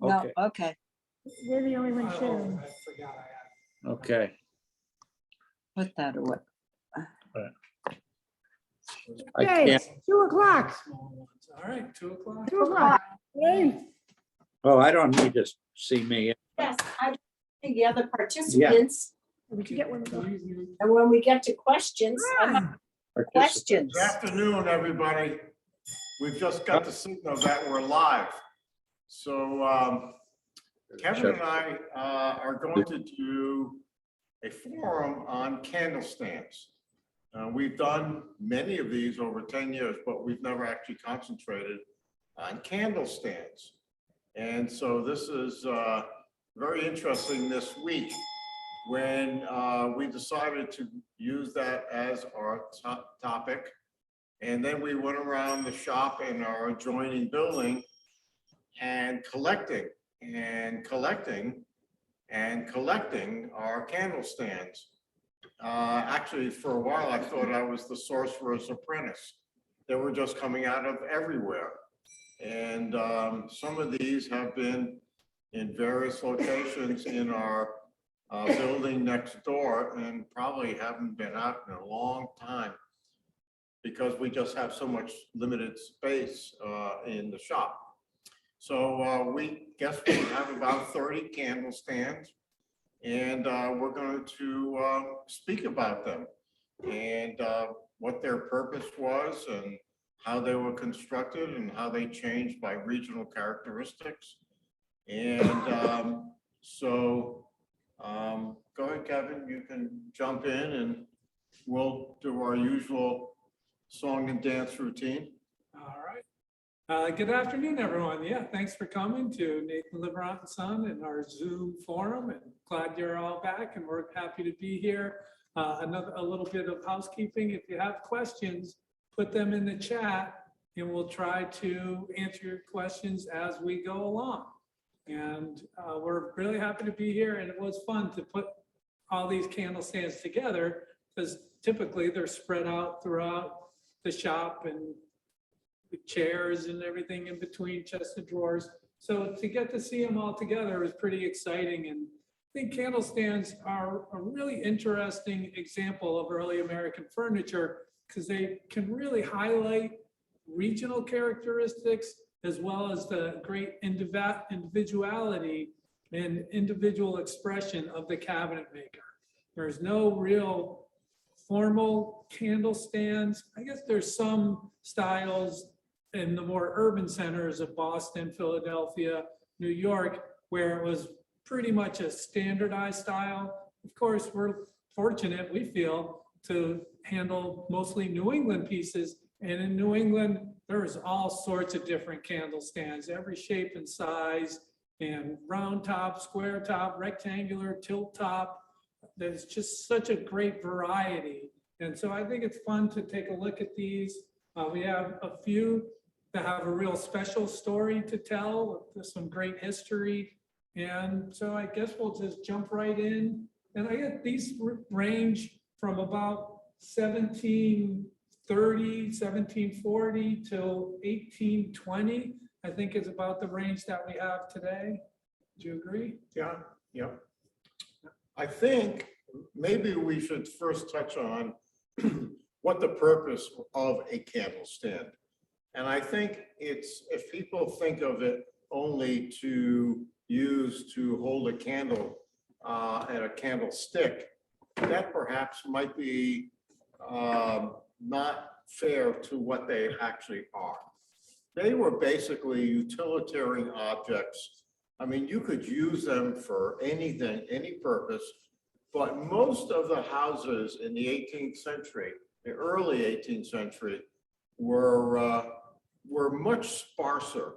No, Okay. okay. We're the only ones sharing. Okay. Put that away. I Okay, can't, 2 o'clock. All right, 2 o'clock. 2 o'clock. Hey, oh, I don't need to see me. Yes, I think the other participants, we can get one of those. and when we get to questions, I have questions. Good afternoon, everybody. We've just got the signal that we're live. So Kevin and I are going to do a forum on candlestands. We've done many of these over 10 years, but we've never actually concentrated on candlestands. And so this is very interesting this week when we decided to use that as our topic. And then we went around the shop in our adjoining building and collecting our candle stands. Actually, for a while, I thought I was the sorcerer's apprentice. They were just coming out of everywhere. And some of these have been in various locations in our building next door and probably haven't been out in a long time because we just have so much limited space in the shop. So we have about 30 candle stands, and we're going to speak about them and what their purpose was and how they were constructed and how they changed by regional characteristics. And go ahead, Kevin, you can jump in and we'll do our usual song and dance routine. All right. Good afternoon, everyone. Yeah, thanks for coming to Nathan Liverant and Son and our Zoom forum, and glad you're all back and we're happy to be here. A little bit of housekeeping. If you have questions, put them in the chat and we'll try to answer your questions as we go along. And we're really happy to be here, and it was fun to put all these candle stands together because typically they're spread out throughout the shop and the chairs and everything in between, chest of drawers. So to get to see them all together was pretty exciting. And I think candle stands are a really interesting example of early American furniture because they can really highlight regional characteristics as well as the great individuality and individual expression of the cabinet maker. There's no real formal candle stands. I guess there's some styles in the more urban centers of Boston, Philadelphia, New York, where it was pretty much a standardized style. Of course, we're fortunate, we feel, to handle mostly New England pieces. And in New England, there's all sorts of different candle stands, every shape and size, and round top, square top, rectangular, tilt top. There's just such a great variety. And so I think it's fun to take a look at these. We have a few that have a real special story to tell, with some great history. And so I guess we'll just jump right in. And I get these range from about 1730, 1740 till 1820, I think is about the range that we have today. Do you agree? Yeah. I think maybe we should first touch on what the purpose of a candle stand. And I think it's, if people think of it only to use to hold a candle and a candlestick, that perhaps might be not fair to what they actually are. They were basically utilitarian objects. I mean, you could use them for anything, any purpose, but most of the houses in the 18th century, the early 18th century, were much sparser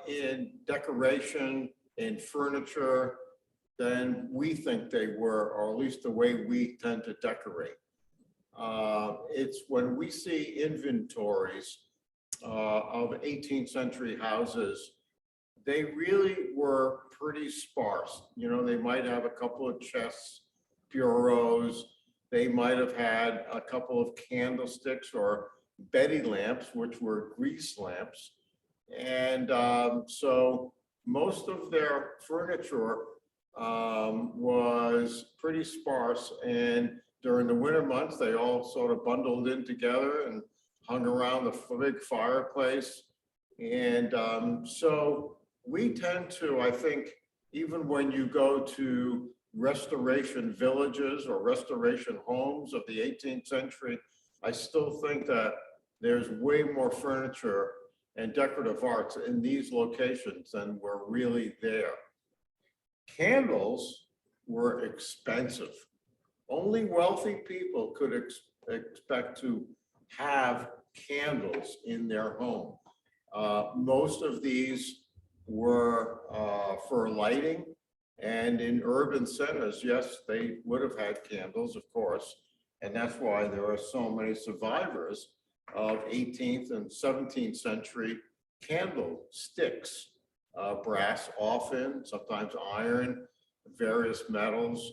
in decoration, in furniture, than we think they were, or at least the way we tend to decorate. It's when we see inventories of 18th century houses, they really were pretty sparse. You know, they might have a couple of chests, bureaus, they might have had a couple of candlesticks or Betty lamps, which were grease lamps. And so most of their furniture was pretty sparse. And during the winter months, they all sort of bundled in together and hung around the big fireplace. And so we tend to, I think, even when you go to restoration villages or restoration homes of the 18th century, I still think that there's way more furniture and decorative arts in these locations than were really there. Candles were expensive. Only wealthy people could expect to have candles in their home. Most of these were for lighting, and in urban centers, yes, they would have had candles, of course, and that's why there are so many survivors of 18th and 17th century candlesticks, brass often, sometimes iron, various metals.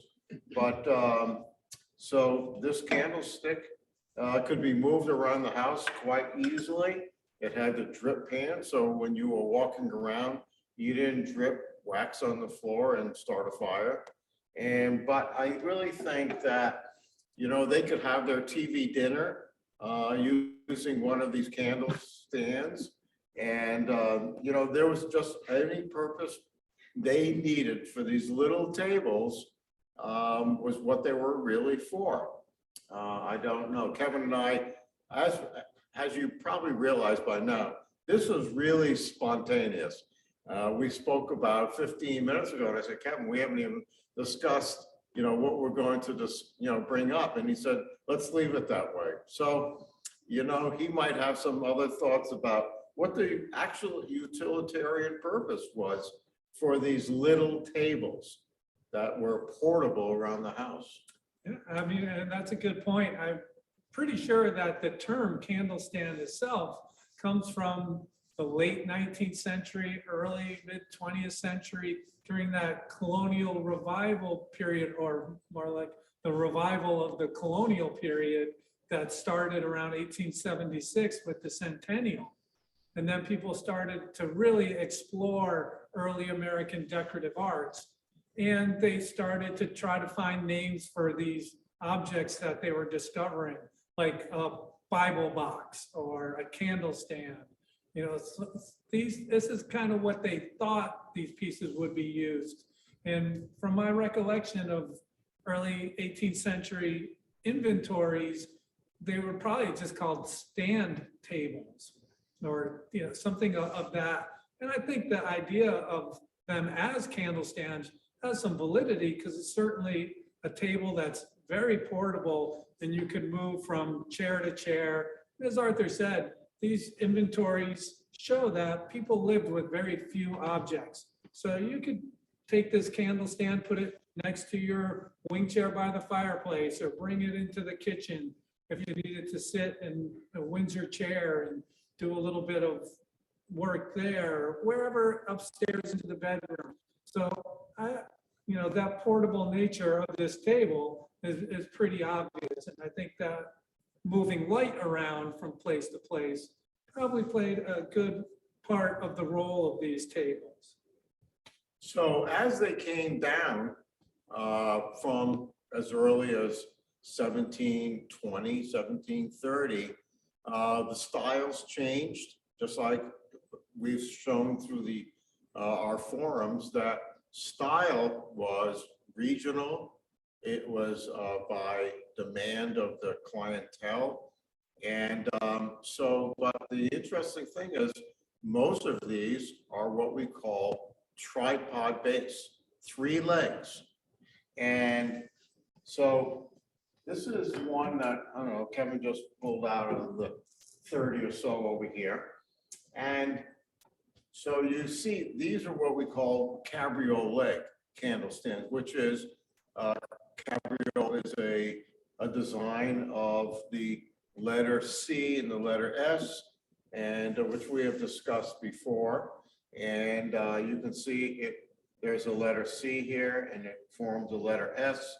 But so this candlestick could be moved around the house quite easily. It had the drip pan, so when you were walking around, you didn't drip wax on the floor and start a fire. But I really think that, you know, they could have their TV dinner using one of these candle stands. And, you know, there was just any purpose they needed for these little tables was what they were really for. I don't know. Kevin and I, as you probably realize by now, this was really spontaneous. We spoke about 15 minutes ago, and I said, Kevin, we haven't even discussed, you know, what we're going to just, you know, bring up. And he said, let's leave it that way. So, you know, he might have some other thoughts about what the actual utilitarian purpose was for these little tables that were portable around the house. Yeah, I mean, and that's a good point. I'm pretty sure that the term candle stand itself comes from the late 19th century, early mid 20th century, during that colonial revival period, or more like the revival of the colonial period that started around 1876 with the centennial. And then people started to really explore early American decorative arts. And they started to try to find names for these objects that they were discovering, like a Bible box or a candle stand. You know, this is kind of what they thought these pieces would be used. And from my recollection of early 18th century inventories, they were probably just called stand tables, or, you know, something of that. And I think the idea of them as candle stands has some validity, because it's certainly a table that's very portable and you can move from chair to chair. As Arthur said, these inventories show that people lived with very few objects. So you could take this candle stand, put it next to your wing chair by the fireplace, or bring it into the kitchen if you needed to sit in a Windsor chair and do a little bit of work there, or wherever upstairs into the bedroom. So you know, that portable nature of this table is pretty obvious. And I think that moving light around from place to place probably played a good part of the role of these tables. So as they came down from as early as 1720, 1730, the styles changed, just like we've shown through the our forums, that style was regional. It was by demand of the clientele. And but the interesting thing is, most of these are what we call tripod base, 3 legs. And so this is one that, I don't know, Kevin just pulled out of the 30 or so over here. And so you see, these are what we call cabriolet candle stands, which is, cabriole is a design of the letter C and the letter S, and which we have discussed before. And you can see there's a letter C here, and it forms a letter S,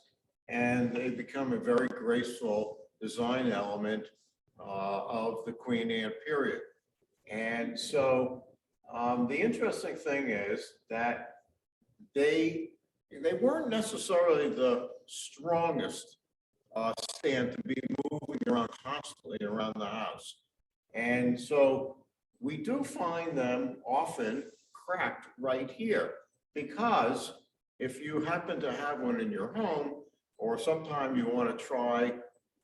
and they become a very graceful design element of the Queen Anne period. And so The interesting thing is that they weren't necessarily the strongest stand to be moving around constantly around the house. And so we do find them often cracked right here, because if you happen to have one in your home, or sometime you want to try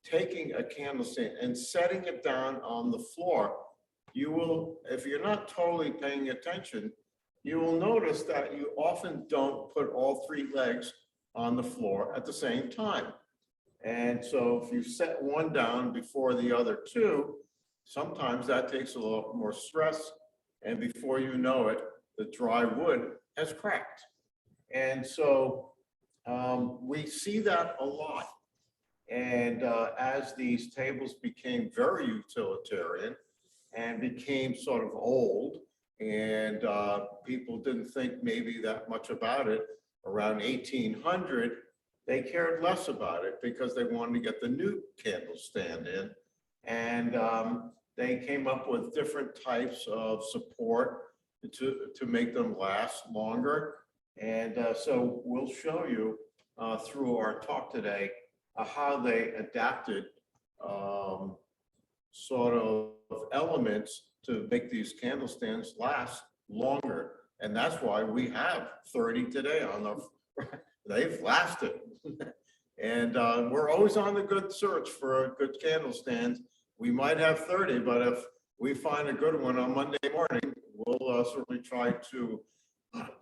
taking a candle stand and setting it down on the floor, you will, if you're not totally paying attention, you will notice that you often don't put all three legs on the floor at the same time. And so if you set one down before the other two, sometimes that takes a little more stress, and before you know it, the dry wood has cracked. And so we see that a lot. And as these tables became very utilitarian and became sort of old, and people didn't think maybe that much about it, around 1800, they cared less about it because they wanted to get the new candle stand in. And they came up with different types of support to make them last longer. And so we'll show you through our talk today how they adapted sort of elements to make these candle stands last longer. And that's why we have 30 today on the, they've lasted. And we're always on the good search for a good candle stand. We might have 30, but if we find a good one on Monday morning, we'll certainly try to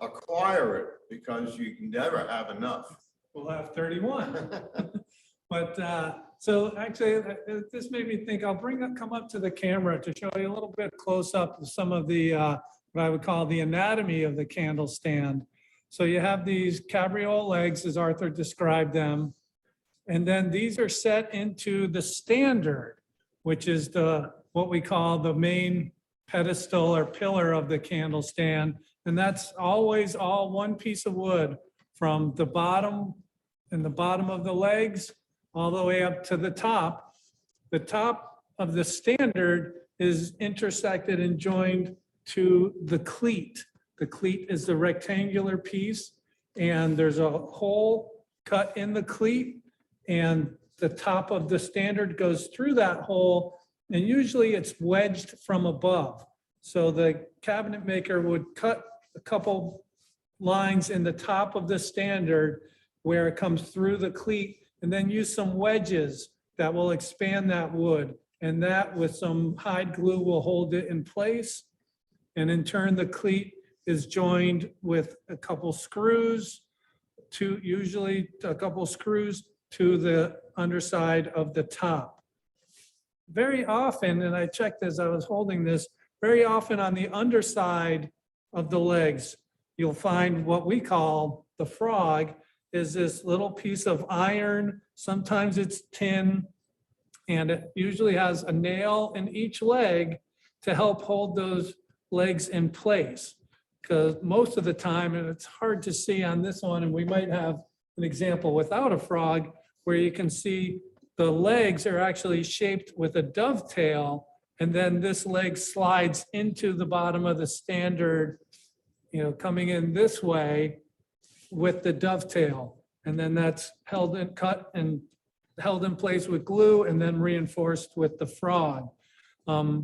acquire it, because you can never have enough. We'll have 31. But so actually, this made me think, I'll come up to the camera to show you a little bit close up of some of the, what I would call the anatomy of the candle stand. So you have these cabriole legs, as Arthur described them. And then these are set into the standard, which is what we call the main pedestal or pillar of the candle stand. And that's always all one piece of wood from the bottom and the bottom of the legs all the way up to the top. The top of the standard is intersected and joined to the cleat. The cleat is the rectangular piece, and there's a hole cut in the cleat, and the top of the standard goes through that hole, and usually it's wedged from above. So the cabinet maker would cut a couple lines in the top of the standard where it comes through the cleat, and then use some wedges that will expand that wood. And that with some hide glue will hold it in place. And in turn, the cleat is joined with a couple screws usually a couple screws to the underside of the top. Very often, and I checked as I was holding this, very often on the underside of the legs, you'll find what we call the frog, is this little piece of iron. Sometimes it's tin, and it usually has a nail in each leg to help hold those legs in place. Because most of the time, and it's hard to see on this one, and we might have an example without a frog, where you can see the legs are actually shaped with a dovetail, and then this leg slides into the bottom of the standard, coming in this way with the dovetail. And then that's held and cut and held in place with glue and then reinforced with the frog.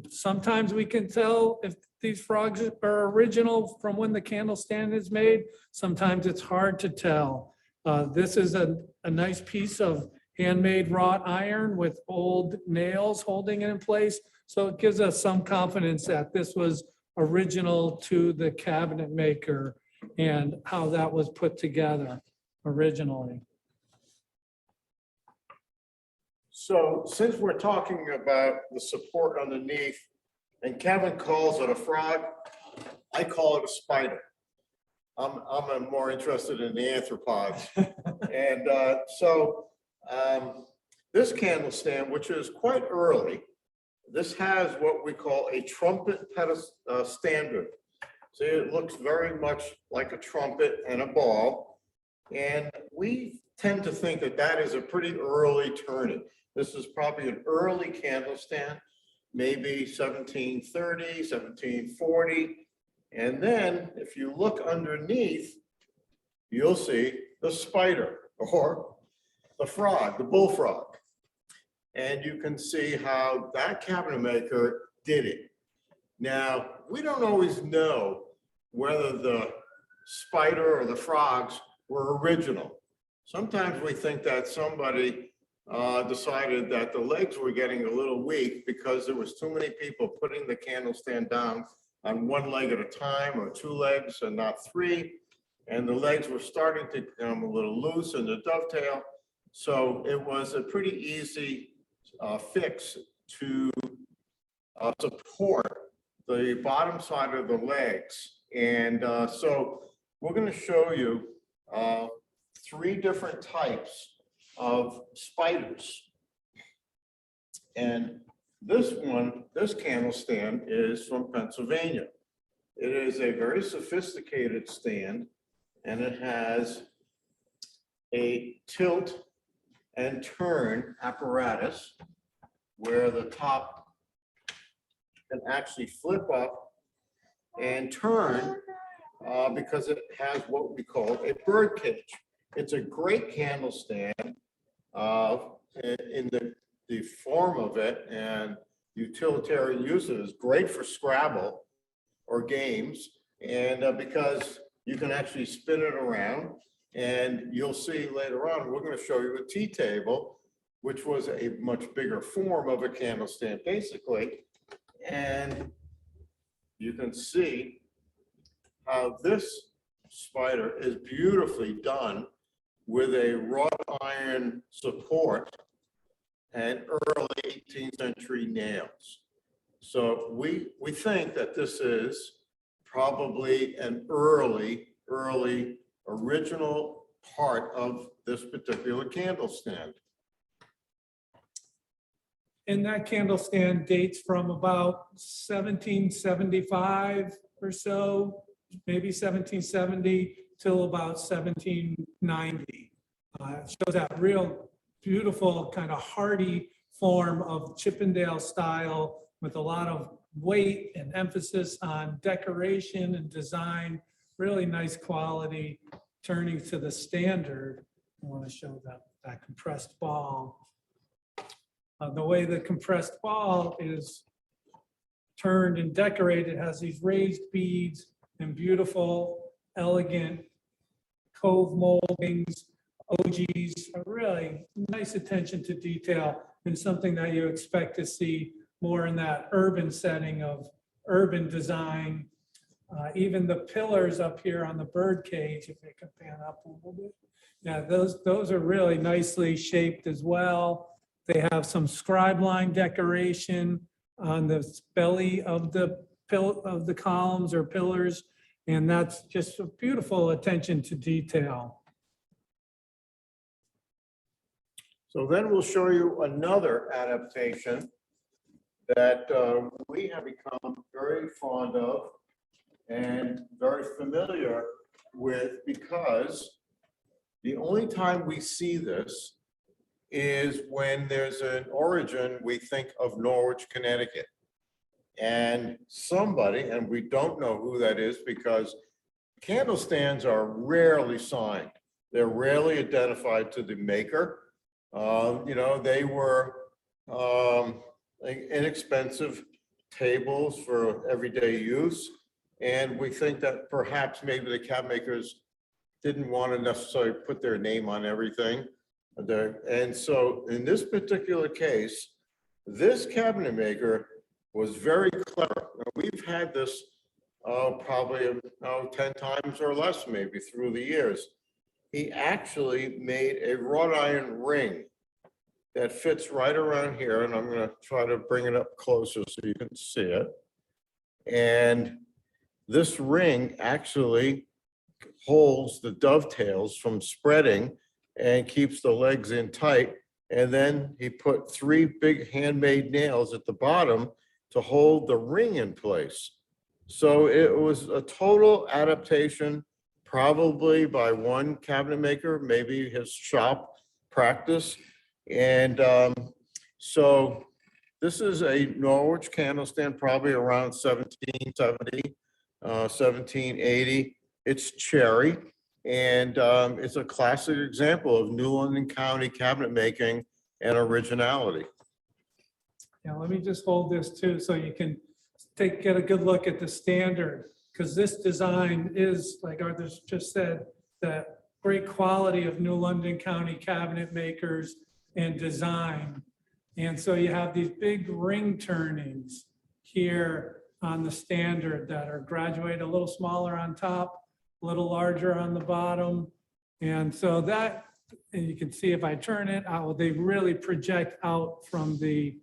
Sometimes we can tell if these frogs are original from when the candle stand is made. Sometimes it's hard to tell. This is a nice piece of handmade wrought iron with old nails holding it in place. So it gives us some confidence that this was original to the cabinet maker and how that was put together originally. So since we're talking about the support underneath, and Kevin calls it a frog, I call it a spider. I'm more interested in the arthropods. And this candle stand, which is quite early, this has what we call a trumpet pedestal standard. So it looks very much like a trumpet and a ball. And we tend to think that that is a pretty early turning. This is probably an early candle stand, maybe 1730, 1740. And then if you look underneath, you'll see the spider or the frog, the bullfrog. And you can see how that cabinet maker did it. Now, we don't always know whether the spider or the frogs were original. Sometimes we think that somebody decided that the legs were getting a little weak because there was too many people putting the candle stand down on one leg at a time or two legs and not three. And the legs were starting to become a little loose in the dovetail. So it was a pretty easy fix to support the bottom side of the legs. And so we're going to show you 3 different types of spiders. And this one, this candle stand is from Pennsylvania. It is a very sophisticated stand, and it has a tilt and turn apparatus where the top can actually flip up and turn because it has what we call a bird cage. It's a great candle stand in the form of it, and utilitarian uses, great for Scrabble or games, and because you can actually spin it around. And you'll see later on, we're going to show you a tea table, which was a much bigger form of a candle stand, basically. And you can see how this spider is beautifully done with a wrought iron support and early 18th century nails. So we think that this is probably an early original part of this particular candle stand. And that candle stand dates from about 1775 or so, maybe 1770 till about 1790. It shows that real beautiful kind of hardy form of Chippendale style with a lot of weight and emphasis on decoration and design. Really nice quality. Turning to the standard, I want to show that compressed ball. The way the compressed ball is turned and decorated has these raised beads and beautiful, elegant cove moldings, OGs, a really nice attention to detail, and something that you expect to see more in that urban setting of urban design. Even the pillars up here on the bird cage, if they can pan up a little bit. Yeah, those are really nicely shaped as well. They have some scribe line decoration on the belly of the columns or pillars, and that's just a beautiful attention to detail. So then we'll show you another adaptation that we have become very fond of and very familiar with, because the only time we see this is when there's an origin, we think of Norwich, Connecticut. And somebody, and we don't know who that is because candle stands are rarely signed. They're rarely identified to the maker. You know, they were inexpensive tables for everyday use. And we think that perhaps maybe the cabinet makers didn't want to necessarily put their name on everything. And so in this particular case, this cabinet maker was very clever. We've had this probably 10 times or less maybe through the years. He actually made a wrought iron ring that fits right around here, and I'm going to try to bring it up closer so you can see it. And this ring actually holds the dovetails from spreading and keeps the legs in tight. And then he put 3 big handmade nails at the bottom to hold the ring in place. So it was a total adaptation, probably by one cabinet maker, maybe his shop practice. And so this is a Norwich candle stand, probably around 1770. 1780. It's cherry, and it's a classic example of New London County cabinet making and originality. Yeah, let me just hold this too, so you can get a good look at the standard, because this design is, like Arthur just said, the great quality of New London County cabinet makers and design. And so you have these big ring turnings here on the standard that are graduated a little smaller on top, a little larger on the bottom. And so that, and you can see if I turn it out, they really project out from the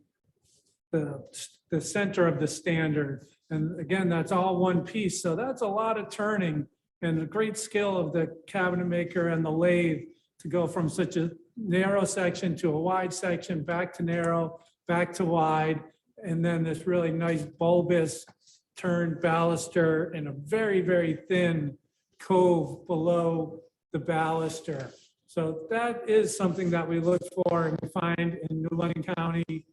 center of the standard. And again, that's all one piece. So that's a lot of turning and a great skill of the cabinet maker and the lathe to go from such a narrow section to a wide section, back to narrow, back to wide, and then this really nice bulbous turned baluster in a very, very thin cove below the baluster. So that is something that we look for and we find in New London County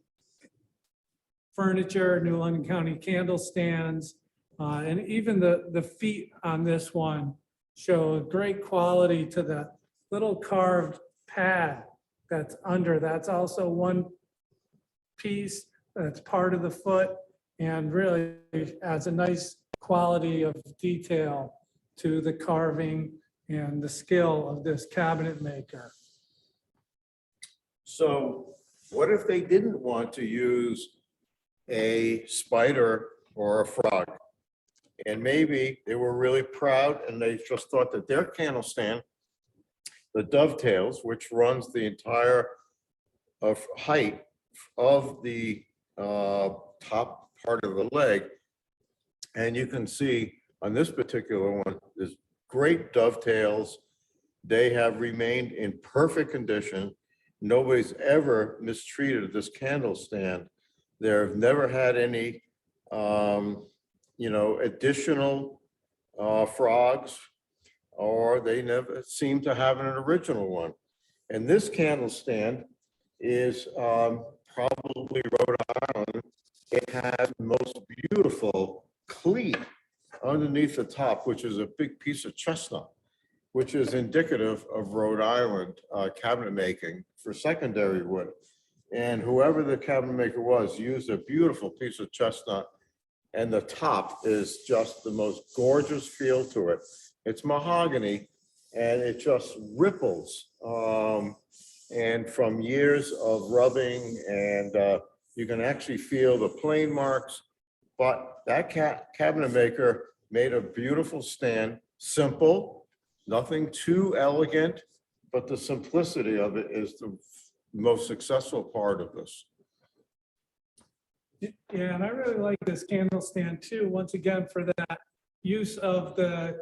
furniture, New London County candle stands, and even the feet on this one show a great quality to the little carved pad that's under. That's also one piece that's part of the foot and really adds a nice quality of detail to the carving and the skill of this cabinet maker. So what if they didn't want to use a spider or a frog? And maybe they were really proud and they just thought that their candle stand, the dovetails, which runs the entire height of the top part of the leg. And you can see on this particular one, there's great dovetails. They have remained in perfect condition. Nobody's ever mistreated this candle stand. They've never had any, additional frogs, or they never seem to have an original one. And this candle stand is probably Rhode Island. It has the most beautiful cleat underneath the top, which is a big piece of chestnut, which is indicative of Rhode Island cabinet making for secondary wood. And whoever the cabinet maker was used a beautiful piece of chestnut, and the top is just the most gorgeous feel to it. It's mahogany and it just ripples. And from years of rubbing, and you can actually feel the plane marks, but that cabinet maker made a beautiful stand, simple, nothing too elegant, but the simplicity of it is the most successful part of this. Yeah, and I really like this candle stand too, once again, for that use of the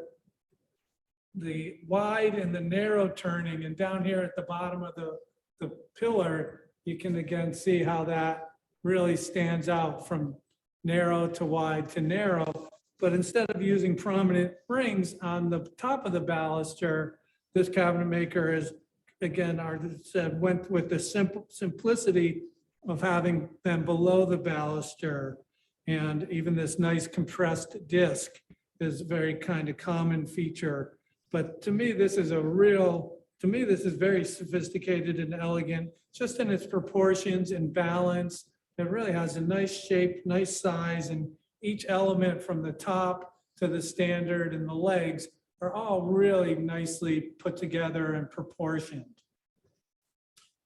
wide and the narrow turning. And down here at the bottom of the pillar, you can again see how that really stands out from narrow to wide to narrow. But instead of using prominent rings on the top of the baluster, this cabinet maker is, again, Arthur said, went with the simplicity of having them below the baluster. And even this nice compressed disc is a very kind of common feature. But to me, this is this is very sophisticated and elegant, just in its proportions and balance. It really has a nice shape, nice size, and each element from the top to the standard and the legs are all really nicely put together and proportioned.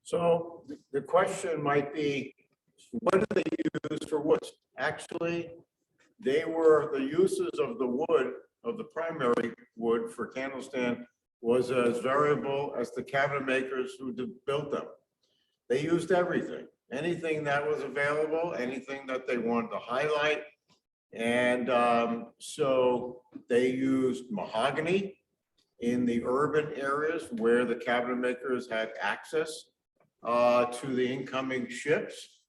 So the question might be, what do they use for woods? Actually, they were the uses of the wood, of the primary wood for candle stand, was as variable as the cabinet makers who built them. They used everything, anything that was available, anything that they wanted to highlight. And so they used mahogany in the urban areas where the cabinet makers had access to the incoming ships.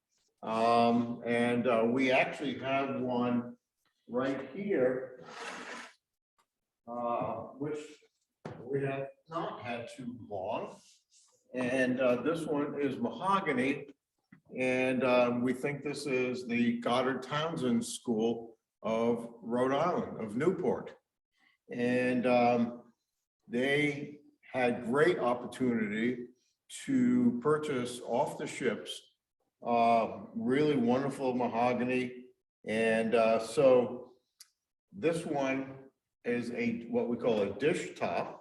We actually have one right here, which we have not had too long. And this one is mahogany. And we think this is the Goddard-Townsend school of Rhode Island, of Newport. And they had great opportunity to purchase off the ships really wonderful mahogany. And so this one is what we call a dish top.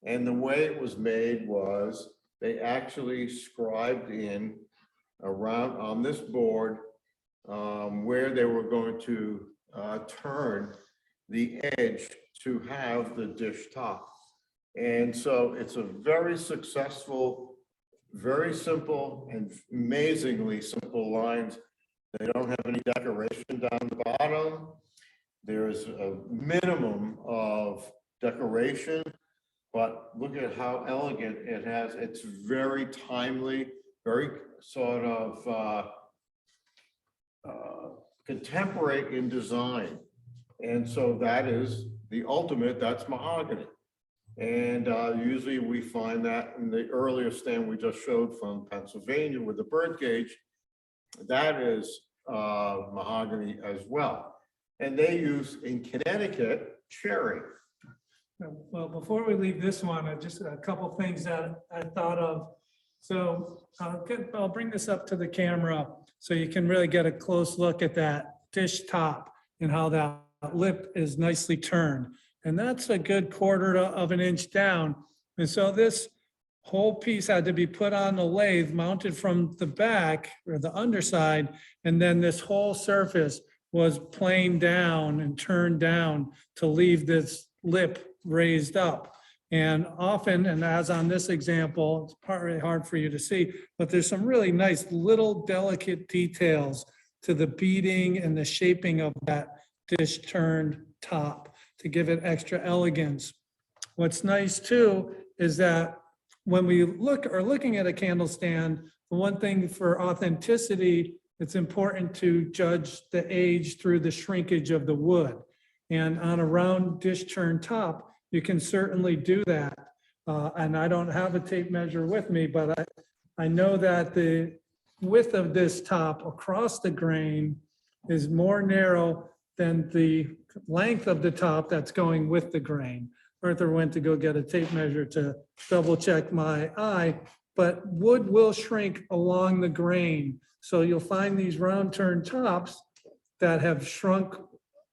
And the way it was made was they actually scribed in around on this board where they were going to turn the edge to have the dish top. And so it's a very successful, very simple and amazingly simple lines. They don't have any decoration down the bottom. There's a minimum of decoration, but look at how elegant it has. It's very timely, very sort of contemporary in design. And so that is the ultimate, that's mahogany. And usually we find that in the earlier stand we just showed from Pennsylvania with the birdcage, that is mahogany as well. And they use in Connecticut, cherry. Well, before we leave this one, just a couple things that I thought of. So I'll bring this up to the camera so you can really get a close look at that dish top and how that lip is nicely turned. And that's a good 1/4 of an inch down. And so this whole piece had to be put on the lathe, mounted from the back or the underside, and then this whole surface was planed down and turned down to leave this lip raised up. And often, and as on this example, it's partly hard for you to see, but there's some really nice little delicate details to the beading and the shaping of that dish turned top to give it extra elegance. What's nice too is that when we are looking at a candle stand, the one thing for authenticity, it's important to judge the age through the shrinkage of the wood. And on a round dish turned top, you can certainly do that. And I don't have a tape measure with me, but I know that the width of this top across the grain is more narrow than the length of the top that's going with the grain. Arthur went to go get a tape measure to double check my eye, but wood will shrink along the grain. So you'll find these round turn tops that have shrunk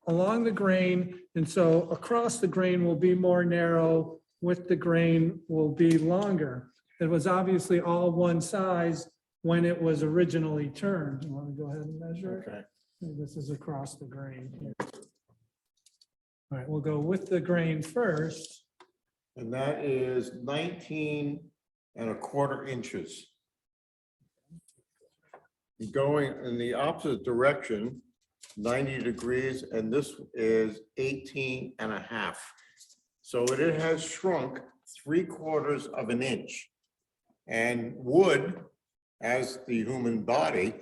along the grain. And so across the grain will be more narrow, with the grain will be longer. It was obviously all one size when it was originally turned. You want to go ahead and measure it? Okay. This is across the grain here. All right, we'll go with the grain first. And that is 19 1/4 inches. Going in the opposite direction, 90 degrees, and this is 18 1/2. So it has shrunk 3/4 of an inch. And wood, as the human body,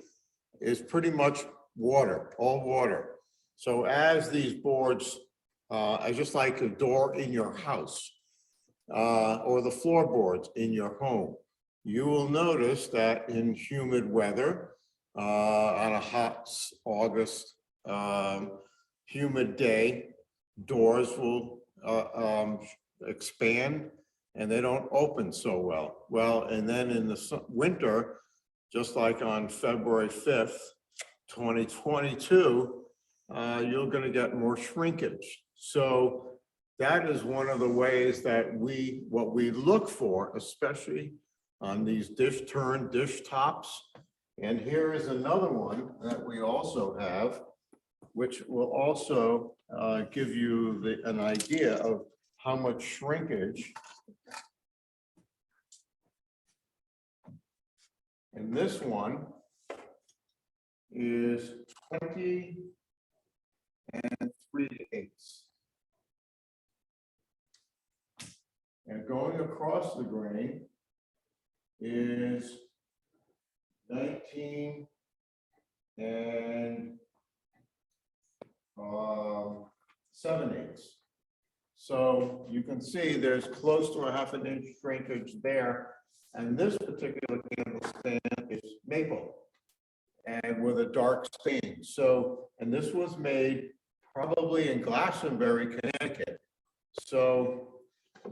is pretty much water, all water. So as these boards, just like a door in your house, or the floorboards in your home, you will notice that in humid weather, on a hot August humid day, doors will expand and they don't open so well. Well, and then in the winter, just like on February 5th, 2022, you're going to get more shrinkage. So that is one of the ways that what we look for, especially on these dish tops. And here is another one that we also have, which will also give you an idea of how much shrinkage. And this one is 20 3/8. And going across the grain is 19 7/8. So you can see there's close to a 1/2 inch shrinkage there. And this particular candle stand is maple. and with a dark stain. So, and this was made probably in Glastonbury, Connecticut. So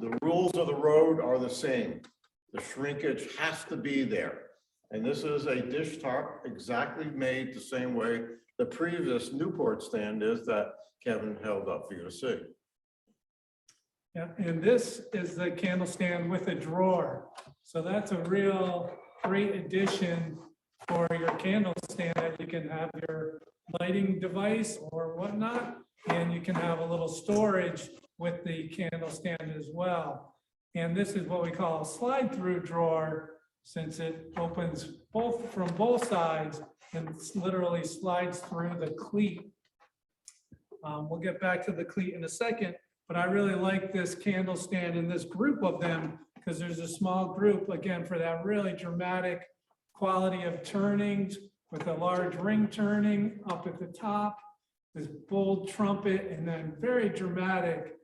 the rules of the road are the same. The shrinkage has to be there. And this is a dish top exactly made the same way the previous Newport stand is that Kevin held up for you to see. Yeah, and this is the candle stand with a drawer. So that's a real great addition for your candle stand. You can have your lighting device or whatnot, and you can have a little storage with the candle stand as well. And this is what we call a slide-through drawer, since it opens from both sides and literally slides through the cleat. We'll get back to the cleat in a second, but I really like this candle stand and this group of them because there's a small group, again, for that really dramatic quality of turnings with a large ring turning up at the top, this bold trumpet, and then very dramatic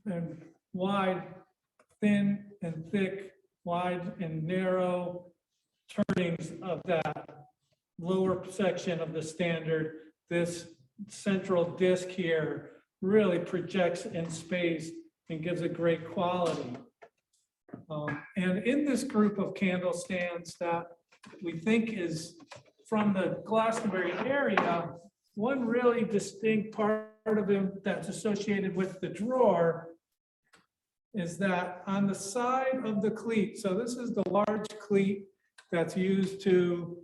and wide, thin and thick, wide and narrow turnings of that lower section of the standard. This central disc here really projects in space and gives a great quality. And in this group of candle stands that we think is from the Glastonbury area, one really distinct part of them that's associated with the drawer is that on the side of the cleat, so this is the large cleat that's used to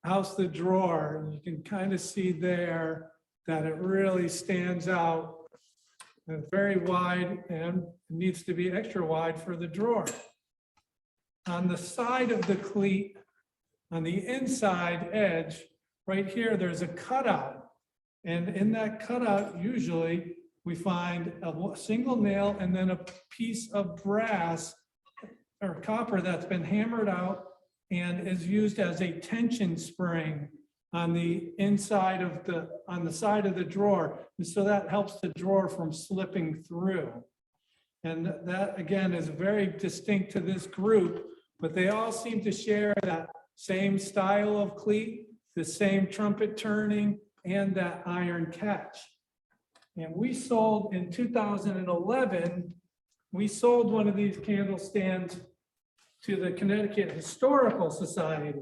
house the drawer, and you can kind of see there that it really stands out. It's very wide and needs to be extra wide for the drawer. On the side of the cleat, on the inside edge, right here, there's a cutout. And in that cutout, usually, we find a single nail and then a piece of brass or copper that's been hammered out and is used as a tension spring on the inside of on the side of the drawer. And so that helps the drawer from slipping through. And that, again, is very distinct to this group, but they all seem to share that same style of cleat, the same trumpet turning, and that iron catch. And we sold in 2011, we sold one of these candle stands to the Connecticut Historical Society.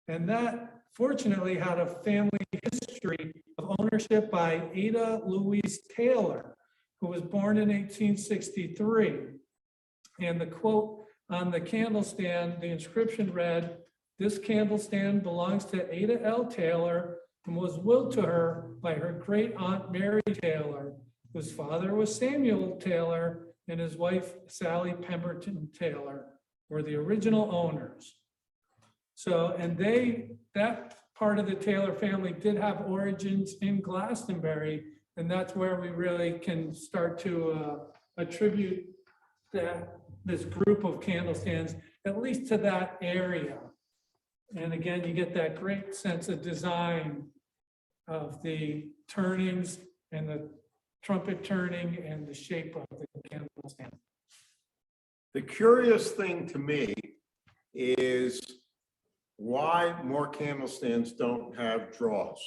And that fortunately had a family history of ownership by Ada Louise Taylor, who was born in 1863. And the quote on the candle stand, the inscription read, "This candle stand belongs to Ada L. Taylor and was willed to her by her great aunt Mary Taylor, whose father was Samuel Taylor and his wife Sally Pemberton Taylor were the original owners." So, and that part of the Taylor family did have origins in Glastonbury, and that's where we really can start to attribute this group of candle stands, at least to that area. And again, you get that great sense of design of the turnings and the trumpet turning and the shape of the candle stand. The curious thing to me is why more candle stands don't have drawers.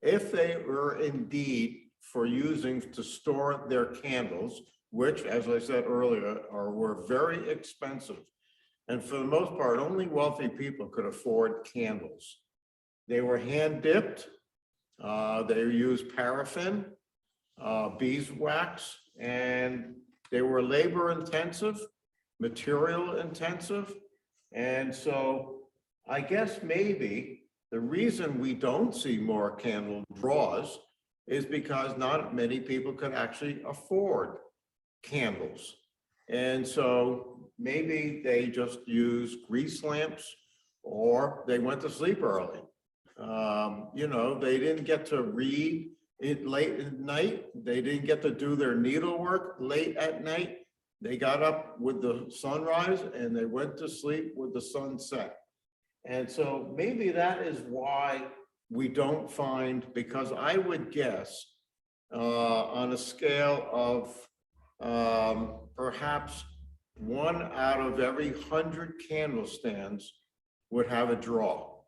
If they were indeed for using to store their candles, which, as I said earlier, were very expensive. And for the most part, only wealthy people could afford candles. They were hand dipped. They used paraffin, beeswax, and they were labor intensive, material intensive. And so I guess maybe the reason we don't see more candle drawers is because not many people could actually afford candles. And so maybe they just use grease lamps or they went to sleep early. You know, they didn't get to read it late at night. They didn't get to do their needlework late at night. They got up with the sunrise and they went to sleep with the sunset. And so maybe that is why we don't find, because I would guess on a scale of perhaps 1 out of every 100 candle stands would have a drawer.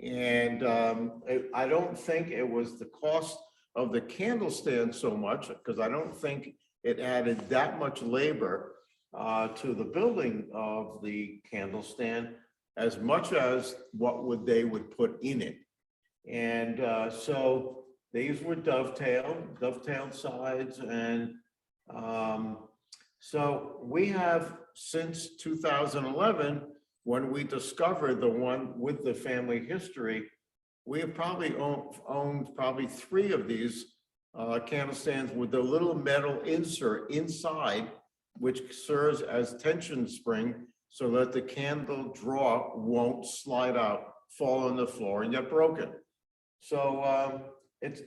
And I don't think it was the cost of the candle stand so much, because I don't think it added that much labor to the building of the candle stand as much as what they would put in it. And so these were dovetailed sides. And so we have, since 2011, when we discovered the one with the family history, we have probably owned probably 3 of these candle stands with the little metal insert inside, which serves as tension spring so that the candle draw won't slide out, fall on the floor, and get broken. So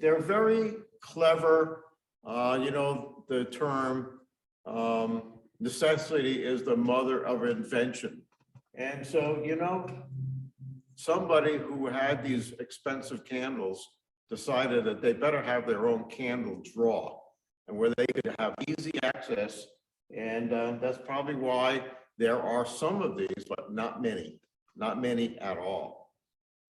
they're very clever. You know, the term necessity is the mother of invention. And so, you know, somebody who had these expensive candles decided that they better have their own candle drawer and where they could have easy access. And that's probably why there are some of these, but not many at all.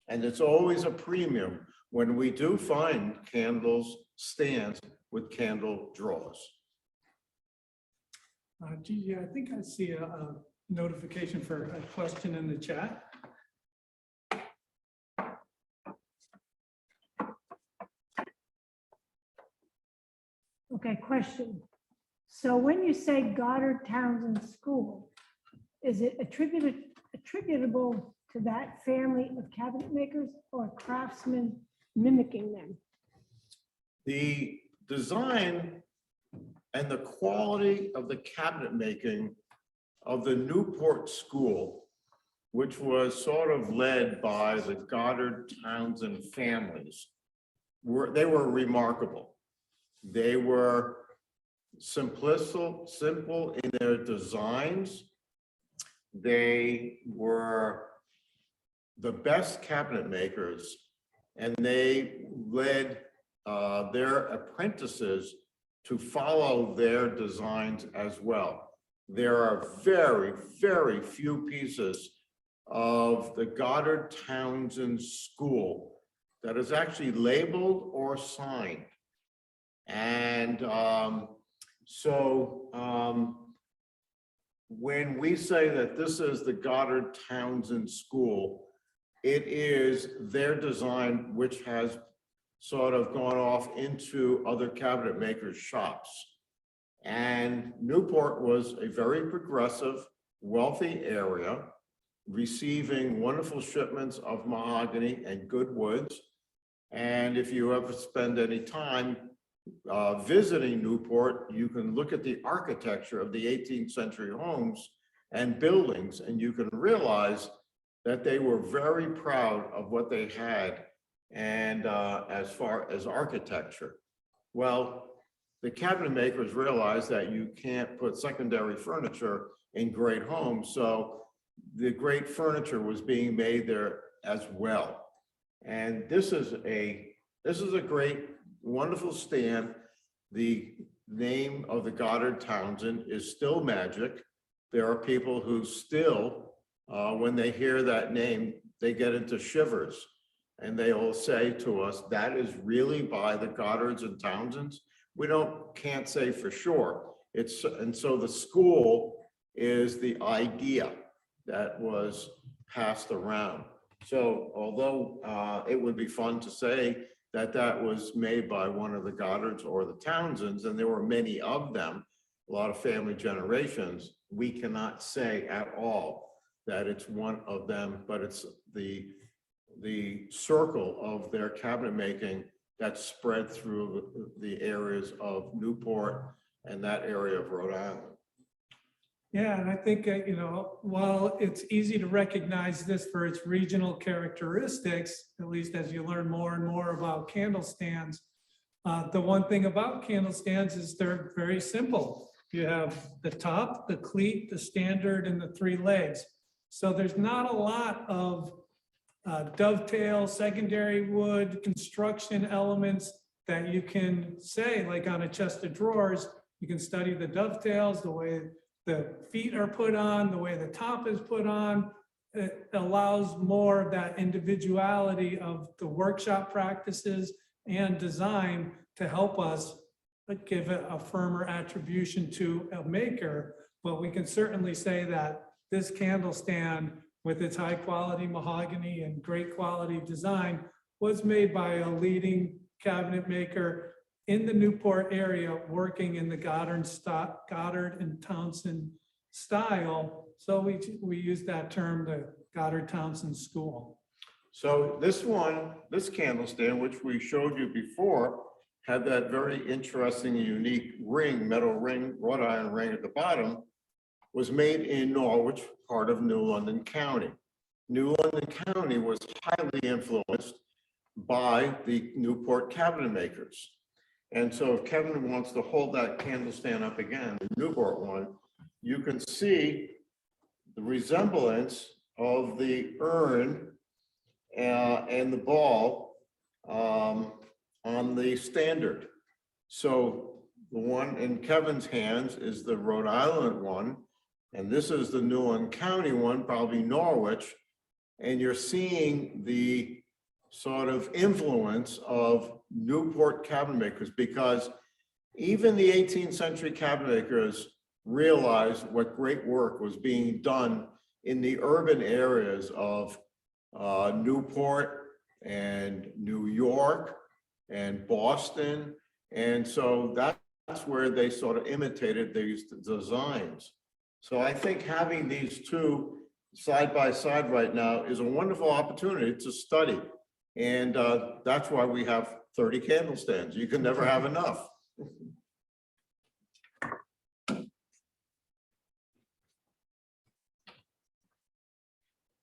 And it's always a premium when we do find candles stands with candle drawers. Gigi, I think I see a notification for a question in the chat. Okay, question. So when you say Goddard-Townsend School, is it attributable to that family of cabinet makers or craftsmen mimicking them? The design and the quality of the cabinet making of the Newport School, which was sort of led by the Goddard-Townsend families, they were remarkable. They were simple in their designs. They were the best cabinet makers, and they led their apprentices to follow their designs as well. There are very, very few pieces of the Goddard-Townsend School that is actually labeled or signed. And when we say that this is the Goddard-Townsend School, it is their design, which has sort of gone off into other cabinet makers' shops. And Newport was a very progressive, wealthy area, receiving wonderful shipments of mahogany and good woods. And if you ever spend any time visiting Newport, you can look at the architecture of the 18th century homes and buildings, and you can realize that they were very proud of what they had. And as far as architecture, well, the cabinet makers realized that you can't put secondary furniture in great homes. So the great furniture was being made there as well. And this is a great, wonderful stand. The name of the Goddard-Townsend is still magic. There are people who still, when they hear that name, they get into shivers. And they all say to us, that is really by the Goddards and Townsends. We can't say for sure. And so the school is the idea that was passed around. So although it would be fun to say that that was made by one of the Goddards or the Townsends, and there were many of them, a lot of family generations, we cannot say at all that it's one of them, but it's the circle of their cabinet making that spread through the areas of Newport and that area of Rhode Island. Yeah, and I think, you know, while it's easy to recognize this for its regional characteristics, at least as you learn more and more about candle stands, the one thing about candle stands is they're very simple. You have the top, the cleat, the standard, and the 3 legs. So there's not a lot of dovetail, secondary wood, construction elements that you can say, like on a chest of drawers, you can study the dovetails, the way the feet are put on, the way the top is put on, it allows more of that individuality of the workshop practices and design to help us give it a firmer attribution to a maker. But we can certainly say that this candle stand with its high quality mahogany and great quality design was made by a leading cabinet maker in the Newport area, working in the Goddard and Townsend style. So we use that term, the Goddard-Townsend school. So this candle stand, which we showed you before, had that very interesting and unique ring, metal ring, wrought iron ring at the bottom, was made in Norwich, part of New London County. New London County was highly influenced by the Newport cabinet makers. And so if Kevin wants to hold that candle stand up again, the Newport one, you can see the resemblance of the urn and the ball on the standard. So the one in Kevin's hands is the Rhode Island one, and this is the New London County one, probably Norwich. And you're seeing the sort of influence of Newport cabinet makers, because even the 18th century cabinet makers realized what great work was being done in the urban areas of Newport and New York and Boston. And so that's where they sort of imitated these designs. So I think having these two side by side right now is a wonderful opportunity to study. And that's why we have 30 candle stands. You can never have enough.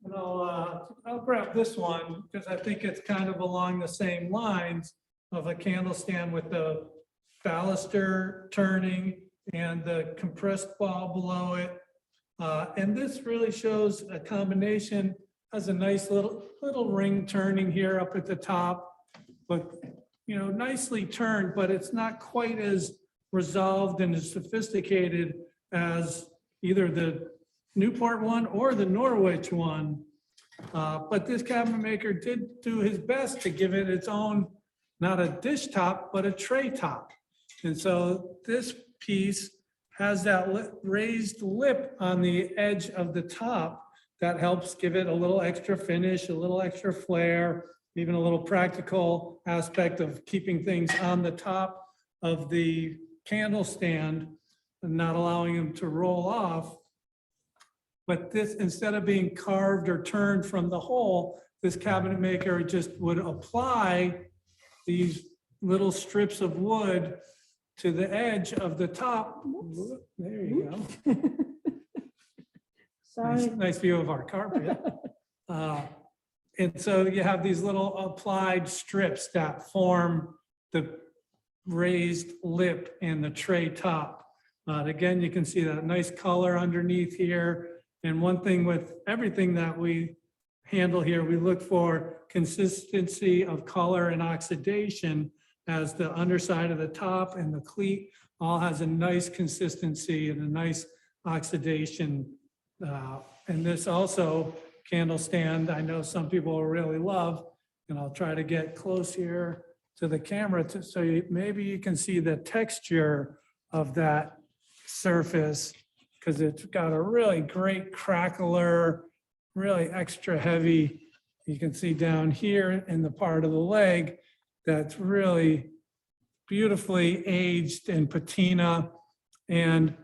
And I'll grab this one because I think it's kind of along the same lines of a candle stand with the baluster turning and the compressed ball below it. And this really shows a combination, has a nice little ring turning here up at the top, but nicely turned, but it's not quite as resolved and as sophisticated as either the Newport one or the Norwich one. But this cabinet maker did do his best to give it its own, not a dish top, but a tray top. And so this piece has that raised lip on the edge of the top that helps give it a little extra finish, a little extra flair, even a little practical aspect of keeping things on the top of the candle stand and not allowing them to roll off. But this, instead of being carved or turned from the hole, this cabinet maker just would apply these little strips of wood to the edge of the top. There you go. Sorry. Nice view of our carpet. And so you have these little applied strips that form the raised lip and the tray top. Again, you can see that nice color underneath here. And one thing with everything that we handle here, we look for consistency of color and oxidation, as the underside of the top and the cleat all has a nice consistency and a nice oxidation. And this also candle stand, I know some people will really love, and I'll try to get close here to the camera so maybe you can see the texture of that surface, because it's got a really great crackler, really extra heavy. You can see down here in the part of the leg that's really beautifully aged in patina. And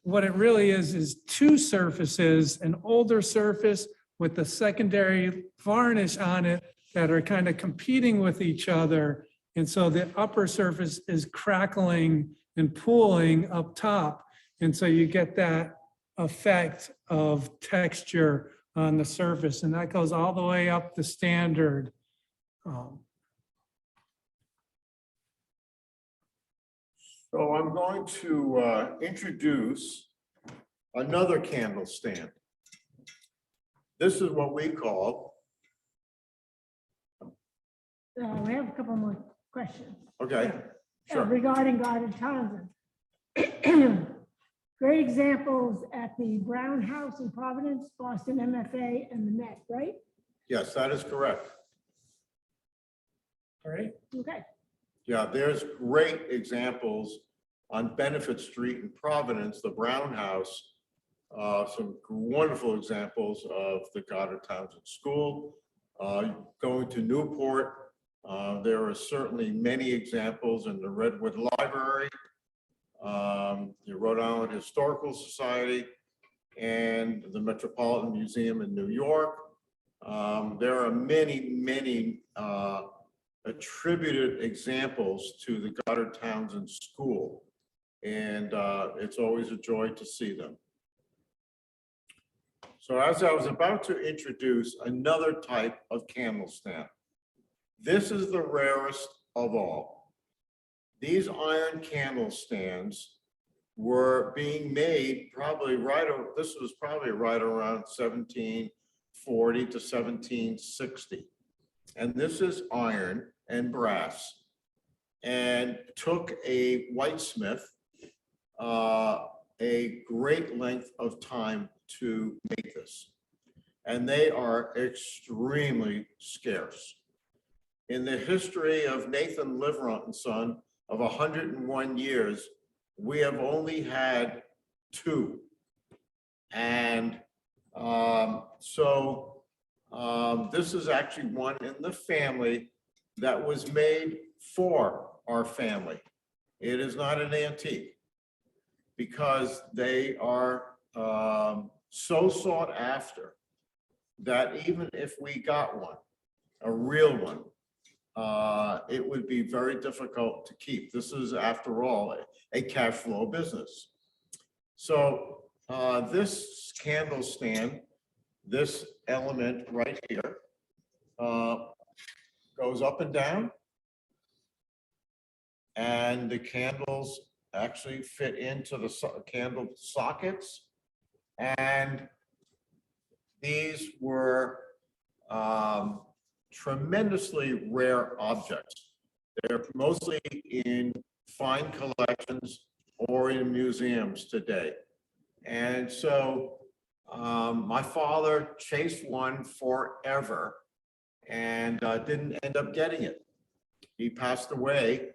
what it really is two surfaces, an older surface with the secondary varnish on it that are kind of competing with each other. And so the upper surface is crackling and pooling up top. And so you get that effect of texture on the surface, and that goes all the way up the standard. So I'm going to introduce another candle stand. This is what we call. We have a couple more questions. Okay, sure. Regarding Goddard-Townsend. great examples at the Brown House in Providence, Boston MFA, and the Met, right? Yes, that is correct. All right. Okay. Yeah, there's great examples on Benefit Street in Providence, the Brown House. Some wonderful examples of the Goddard-Townsend School. Going to Newport, there are certainly many examples in the Redwood Library, the Rhode Island Historical Society, and the Metropolitan Museum in New York. There are many attributed examples to the Goddard-Townsend School, and it's always a joy to see them. So as I was about to introduce another type of candle stand, this is the rarest of all. These iron candle stands were being made probably this was probably right around 1740 to 1760. And this is iron and brass, and took a whitesmith a great length of time to make this. And they are extremely scarce. In the history of Nathan Liverant and Son of 101 years, we have only had 2. And this is actually one in the family that was made for our family. It is not an antique because they are so sought after that even if we got one, a real one, it would be very difficult to keep. This is, after all, a cash flow business. So this candle stand, this element right here, goes up and down, and the candles actually fit into the candle sockets. And these were tremendously rare objects. They're mostly in fine collections or in museums today. And so my father chased one forever and didn't end up getting it. He passed away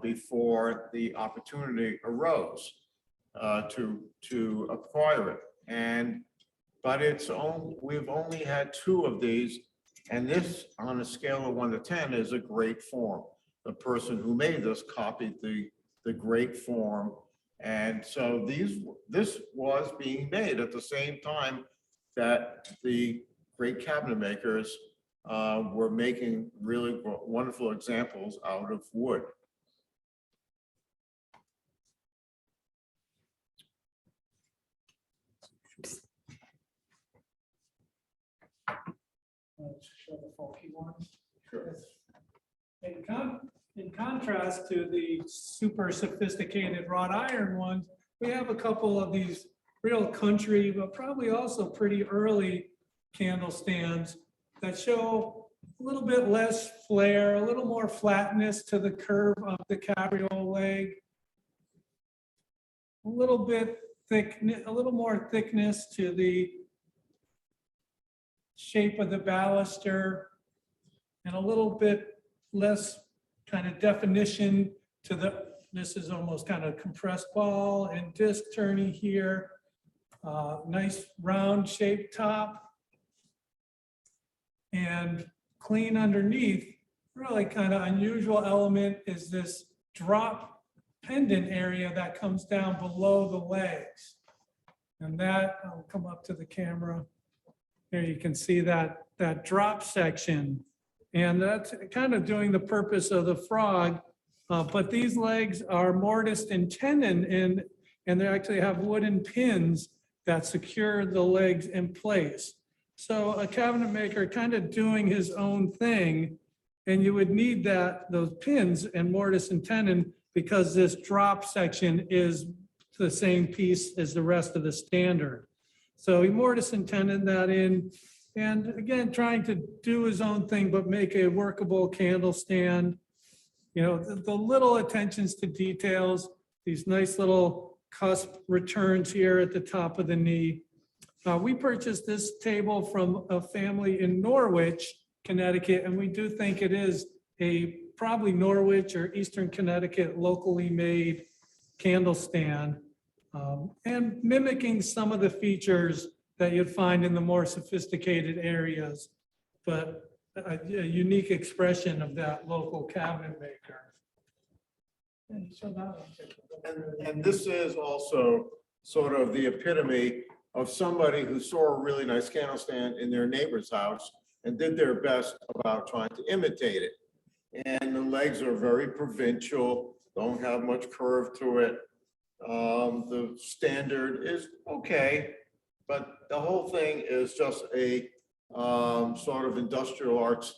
before the opportunity arose to acquire it. But we've only had 2 of these, and this, on a scale of 1 to 10, is a great form. The person who made this copied the great form, and so this was being made at the same time that the great cabinet makers were making really wonderful examples out of wood. Show the bulky ones. Sure. In contrast to the super sophisticated wrought iron ones, we have a couple of these real country, but probably also pretty early candle stands that show a little bit less flare, a little more flatness to the curve of the cabriole leg, a little bit thickness, a little more thickness to the shape of the baluster, and a little bit less kind of definition to this is almost kind of compressed ball and disc turning here. Nice round shaped top and clean underneath. Really kind of unusual element is this drop pendant area that comes down below the legs. And that, I'll come up to the camera. Here you can see that drop section, and that's kind of doing the purpose of the frog, but these legs are mortised in tenon, and they actually have wooden pins that secure the legs in place. So a cabinet maker kind of doing his own thing, and you would need those pins and mortise and tenon because this drop section is the same piece as the rest of the standard. So he mortise and tenon that in, and again, trying to do his own thing, but make a workable candle stand. You know, the little attentions to details, these nice little cusp returns here at the top of the knee. We purchased this table from a family in Norwich, Connecticut, and we do think it is a probably Norwich or Eastern Connecticut locally made candle stand, and mimicking some of the features that you'd find in the more sophisticated areas, but a unique expression of that local cabinet maker. And so that one. And this is also sort of the epitome of somebody who saw a really nice candle stand in their neighbor's house and did their best about trying to imitate it. And the legs are very provincial, don't have much curve to it. The standard is okay, but the whole thing is just a sort of industrial arts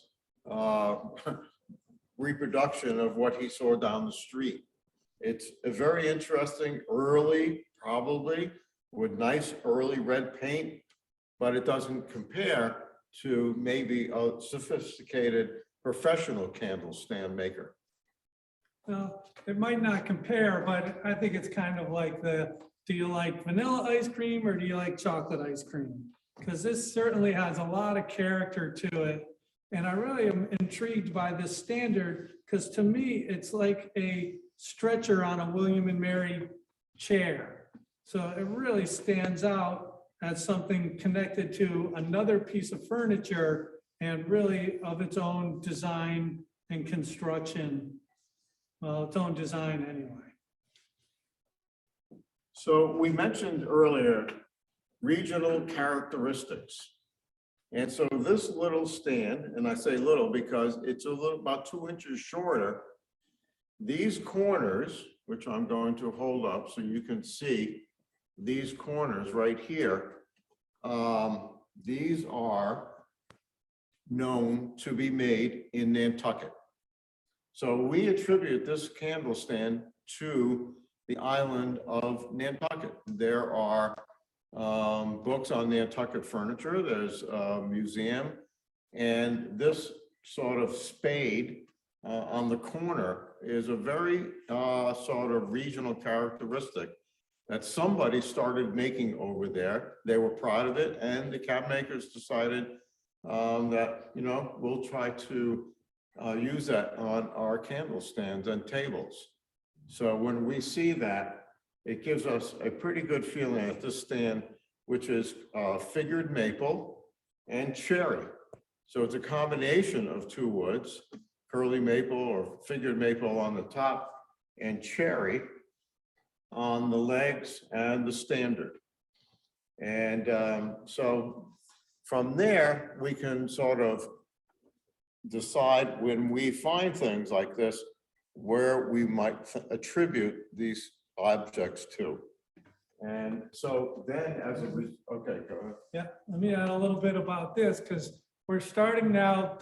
reproduction of what he saw down the street. It's a very interesting, early, probably, with nice early red paint, but it doesn't compare to maybe a sophisticated professional candle stand maker. Well, it might not compare, but I think it's kind of like do you like vanilla ice cream or do you like chocolate ice cream? Because this certainly has a lot of character to it. And I really am intrigued by this standard because to me, it's like a stretcher on a William and Mary chair. So it really stands out as something connected to another piece of furniture and really of its own design and construction. Well, its own design anyway. So we mentioned earlier regional characteristics. And so this little stand, and I say little because it's about 2 inches shorter. These corners, which I'm going to hold up so you can see these corners right here, these are known to be made in Nantucket. So we attribute this candle stand to the island of Nantucket. There are books on Nantucket furniture. There's a museum, and this sort of spade on the corner is a very sort of regional characteristic that somebody started making over there. They were proud of it, and the cabinet makers decided that, you know, we'll try to use that on our candle stands and tables. So when we see that, it gives us a pretty good feeling at this stand, which is figured maple and cherry. So it's a combination of two woods, curly maple or figured maple on the top and cherry on the legs and the standard. And so from there, we can sort of decide when we find things like this, where we might attribute these objects to. And so then as a, okay, go ahead. Yeah, let me add a little bit about this because we're starting now.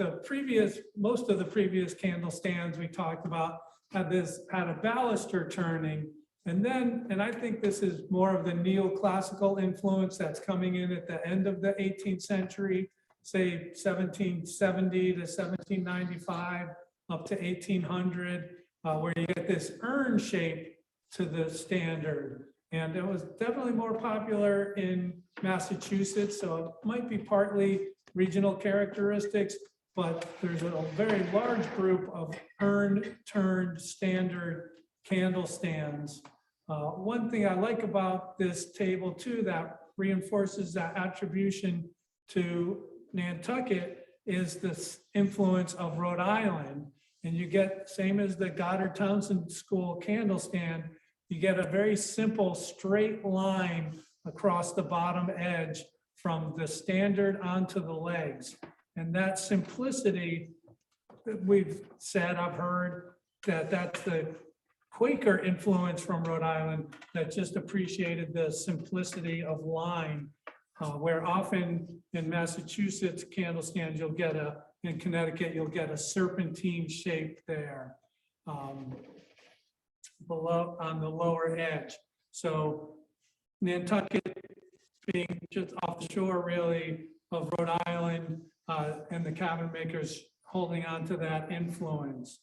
Most of the previous candle stands we talked about had a baluster turning. And I think this is more of the neoclassical influence that's coming in at the end of the 18th century, say 1770 to 1795 up to 1800, where you get this urn shape to the standard. And it was definitely more popular in Massachusetts, so it might be partly regional characteristics, but there's a very large group of urn-turned standard candle stands. One thing I like about this table too that reinforces that attribution to Nantucket is this influence of Rhode Island. And you get, same as the Goddard-Townsend School candle stand, you get a very simple straight line across the bottom edge from the standard onto the legs. And that simplicity that we've said, I've heard that that's the Quaker influence from Rhode Island that just appreciated the simplicity of line, where often in Massachusetts candle stands, you'll get in Connecticut, you'll get a serpentine shape there below on the lower edge. So Nantucket being just off the shore really of Rhode Island and the cabinet makers holding on to that influence.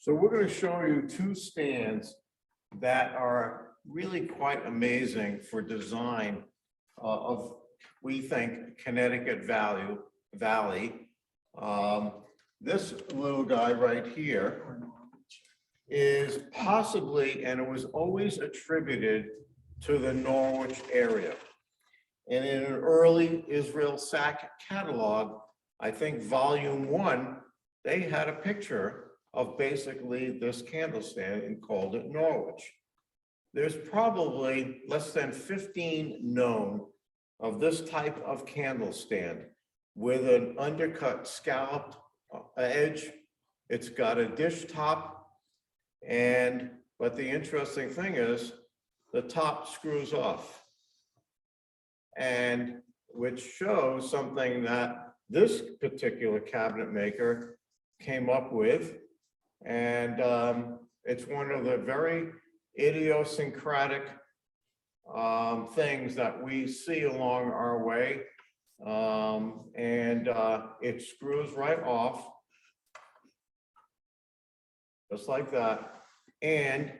So we're going to show you two stands that are really quite amazing for design of, we think, Connecticut Valley. This little guy right here is possibly, and it was always attributed to the Norwich area. And in an early Israel Sack catalog, I think volume 1, they had a picture of basically this candle stand and called it Norwich. There's probably less than 15 known of this type of candle stand with an undercut scalloped edge. It's got a dish top, but the interesting thing is the top screws off, and which shows something that this particular cabinet maker came up with. And it's one of the very idiosyncratic things that we see along our way. It screws right off, just like that. And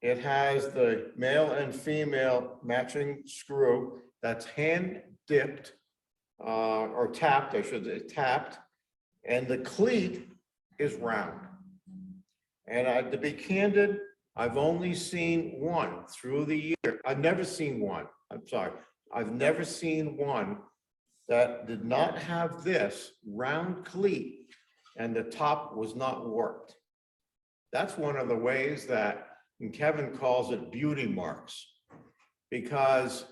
it has the male and female matching screw that's hand dipped, or tapped, I should say, tapped. And the cleat is round. And to be candid, I've only seen one through the year. I've never seen one. I'm sorry. I've never seen one that did not have this round cleat and the top was not worked. That's one of the ways that, and Kevin calls it beauty marks, because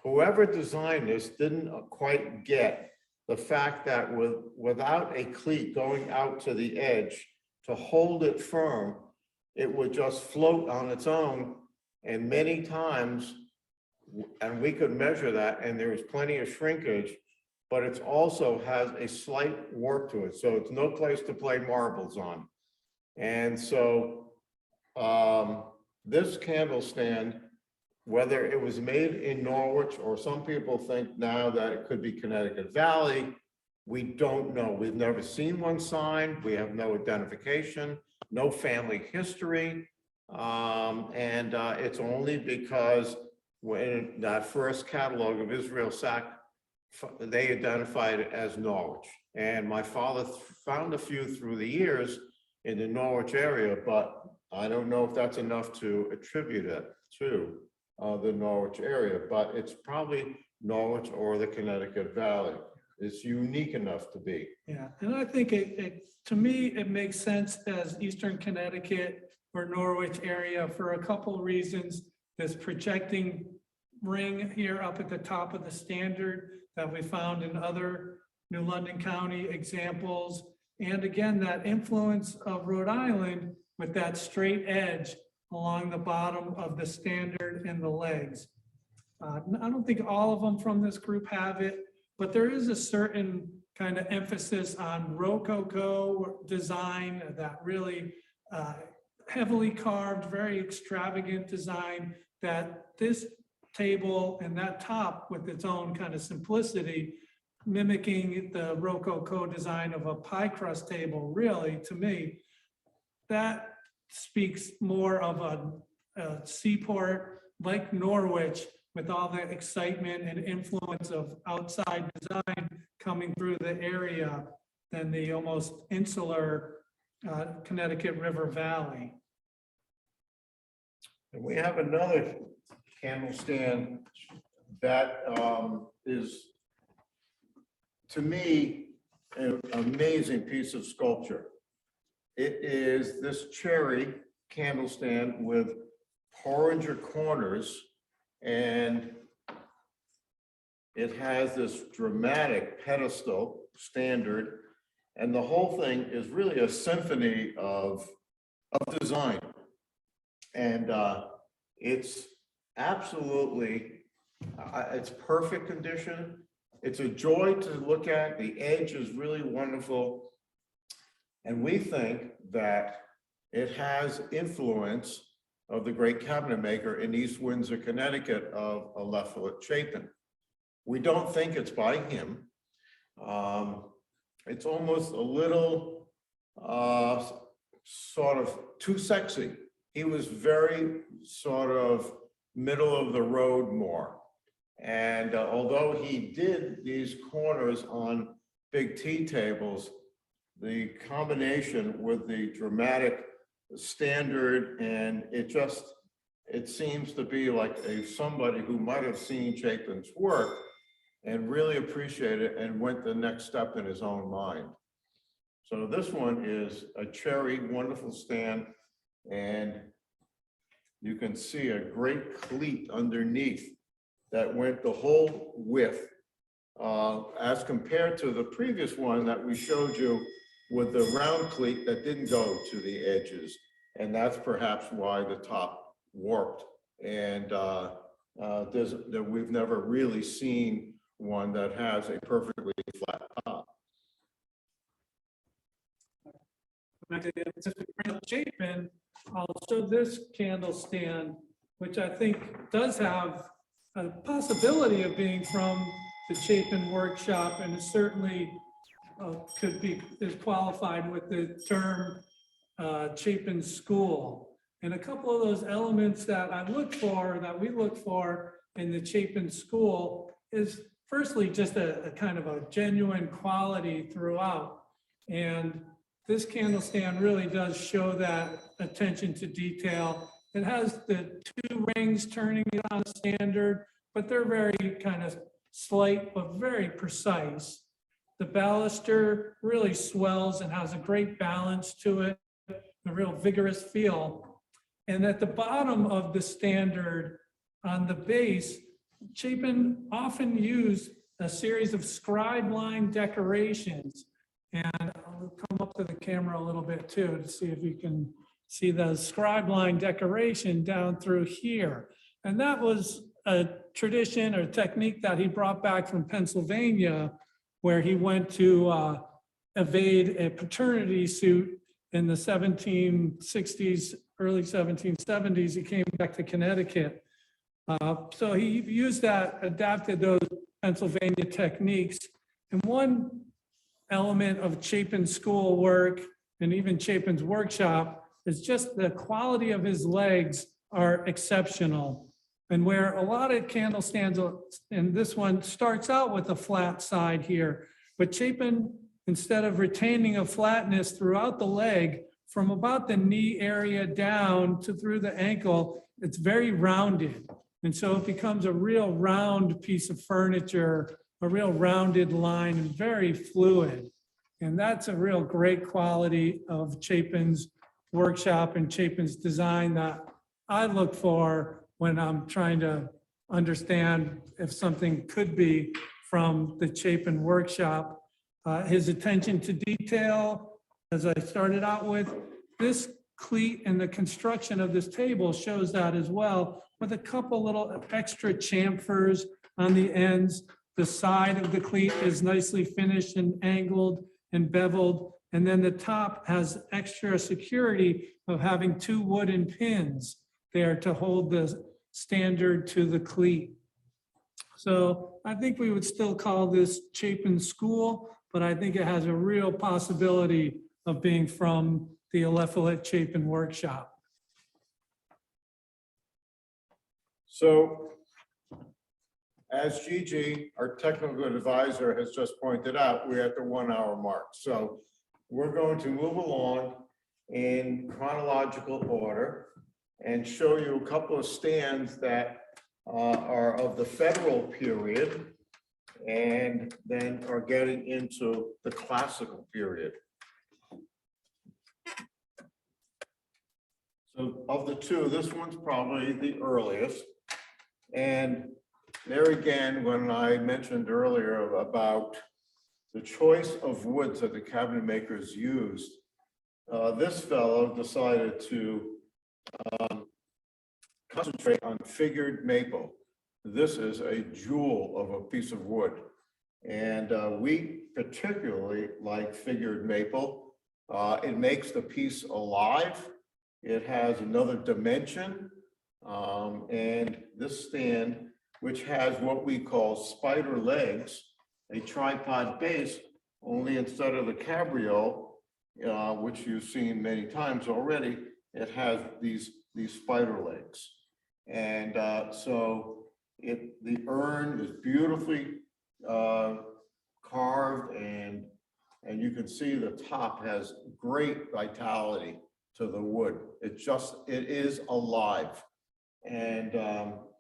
whoever designed this didn't quite get the fact that without a cleat going out to the edge to hold it firm, it would just float on its own. And many times, and we could measure that, and there was plenty of shrinkage, but it also has a slight warp to it. So it's no place to play marbles on. And so this candle stand, whether it was made in Norwich, or some people think now that it could be Connecticut Valley, we don't know. We've never seen one signed. We have no identification, no family history. It's only because when that first catalog of Israel Sack, they identified it as Norwich. And my father found a few through the years in the Norwich area, but I don't know if that's enough to attribute it to the Norwich area, but it's probably Norwich or the Connecticut Valley. It's unique enough to be. Yeah, and I think to me, it makes sense as Eastern Connecticut or Norwich area for a couple of reasons. This projecting ring here up at the top of the standard that we found in other New London County examples. And again, that influence of Rhode Island with that straight edge along the bottom of the standard and the legs. I don't think all of them from this group have it, but there is a certain kind of emphasis on Rococo design, that really heavily carved, very extravagant design, that this table and that top with its own kind of simplicity, mimicking the Rococo design of a pie crust table, really, to me, that speaks more of a seaport like Norwich, with all the excitement and influence of outside design coming through the area, than the almost insular Connecticut River Valley. And we have another candle stand that is, to me, an amazing piece of sculpture. It is this cherry candle stand with porringer corners, and it has this dramatic pedestal standard, and the whole thing is really a symphony of design. And it's absolutely, it's perfect condition. It's a joy to look at. The edge is really wonderful. And we think that it has influence of the great cabinet maker in East Windsor, Connecticut, of Eliphalet Chapin. We don't think it's by him. It's almost a little sort of too sexy. He was very sort of middle of the road more. And although he did these corners on big tea tables, the combination with the dramatic standard, and it seems to be like somebody who might have seen Chapin's work and really appreciated it and went the next step in his own mind. So this one is a cherry, wonderful stand, and you can see a great cleat underneath that went the whole width, as compared to the previous one that we showed you with the round cleat that didn't go to the edges. And that's perhaps why the top warped. And we've never really seen one that has a perfectly flat top. Since we bring up Chapin, I'll show this candle stand, which I think does have a possibility of being from the Chapin workshop, and it certainly is qualified with the term Chapin School. And a couple of those elements that we look for in the Chapin School is firstly just a kind of a genuine quality throughout. And this candle stand really does show that attention to detail. It has the two rings turning it on standard, but they're very kind of slight, but very precise. The baluster really swells and has a great balance to it, a real vigorous feel. And at the bottom of the standard on the base, Chapin often used a series of scribe line decorations. And I'll come up to the camera a little bit too to see if you can see the scribe line decoration down through here. And that was a tradition or technique that he brought back from Pennsylvania, where he went to evade a paternity suit in the 1760s, early 1770s. He came back to Connecticut. So he used that, adapted those Pennsylvania techniques. And one element of Chapin's school work and even Chapin's workshop is just the quality of his legs are exceptional. And where a lot of candle stands, and this one starts out with a flat side here, but Chapin, instead of retaining a flatness throughout the leg, from about the knee area down to through the ankle, it's very rounded. And so it becomes a real round piece of furniture, a real rounded line, and very fluid. And that's a real great quality of Chapin's workshop and Chapin's design that I look for when I'm trying to understand if something could be from the Chapin workshop. His attention to detail, as I started out with, this cleat and the construction of this table shows that as well, with a couple little extra chamfers on the ends. The side of the cleat is nicely finished and angled and beveled. And then the top has extra security of having two wooden pins there to hold the standard to the cleat. So I think we would still call this Chapin School, but I think it has a real possibility of being from the Eliphalet Chapin workshop. So as Gigi, our technical advisor, has just pointed out, we're at the 1 hour mark. So we're going to move along in chronological order and show you a couple of stands that are of the federal period and then are getting into the classical period. So of the two, this one's probably the earliest. And there again, when I mentioned earlier about the choice of woods that the cabinet makers used, this fellow decided to concentrate on figured maple. This is a jewel of a piece of wood. And we particularly like figured maple. It makes the piece alive. It has another dimension. And this stand, which has what we call spider legs, a tripod base, only instead of the cabriole, which you've seen many times already, it has these spider legs. And so the urn is beautifully carved, and you can see the top has great vitality to the wood. It is alive. And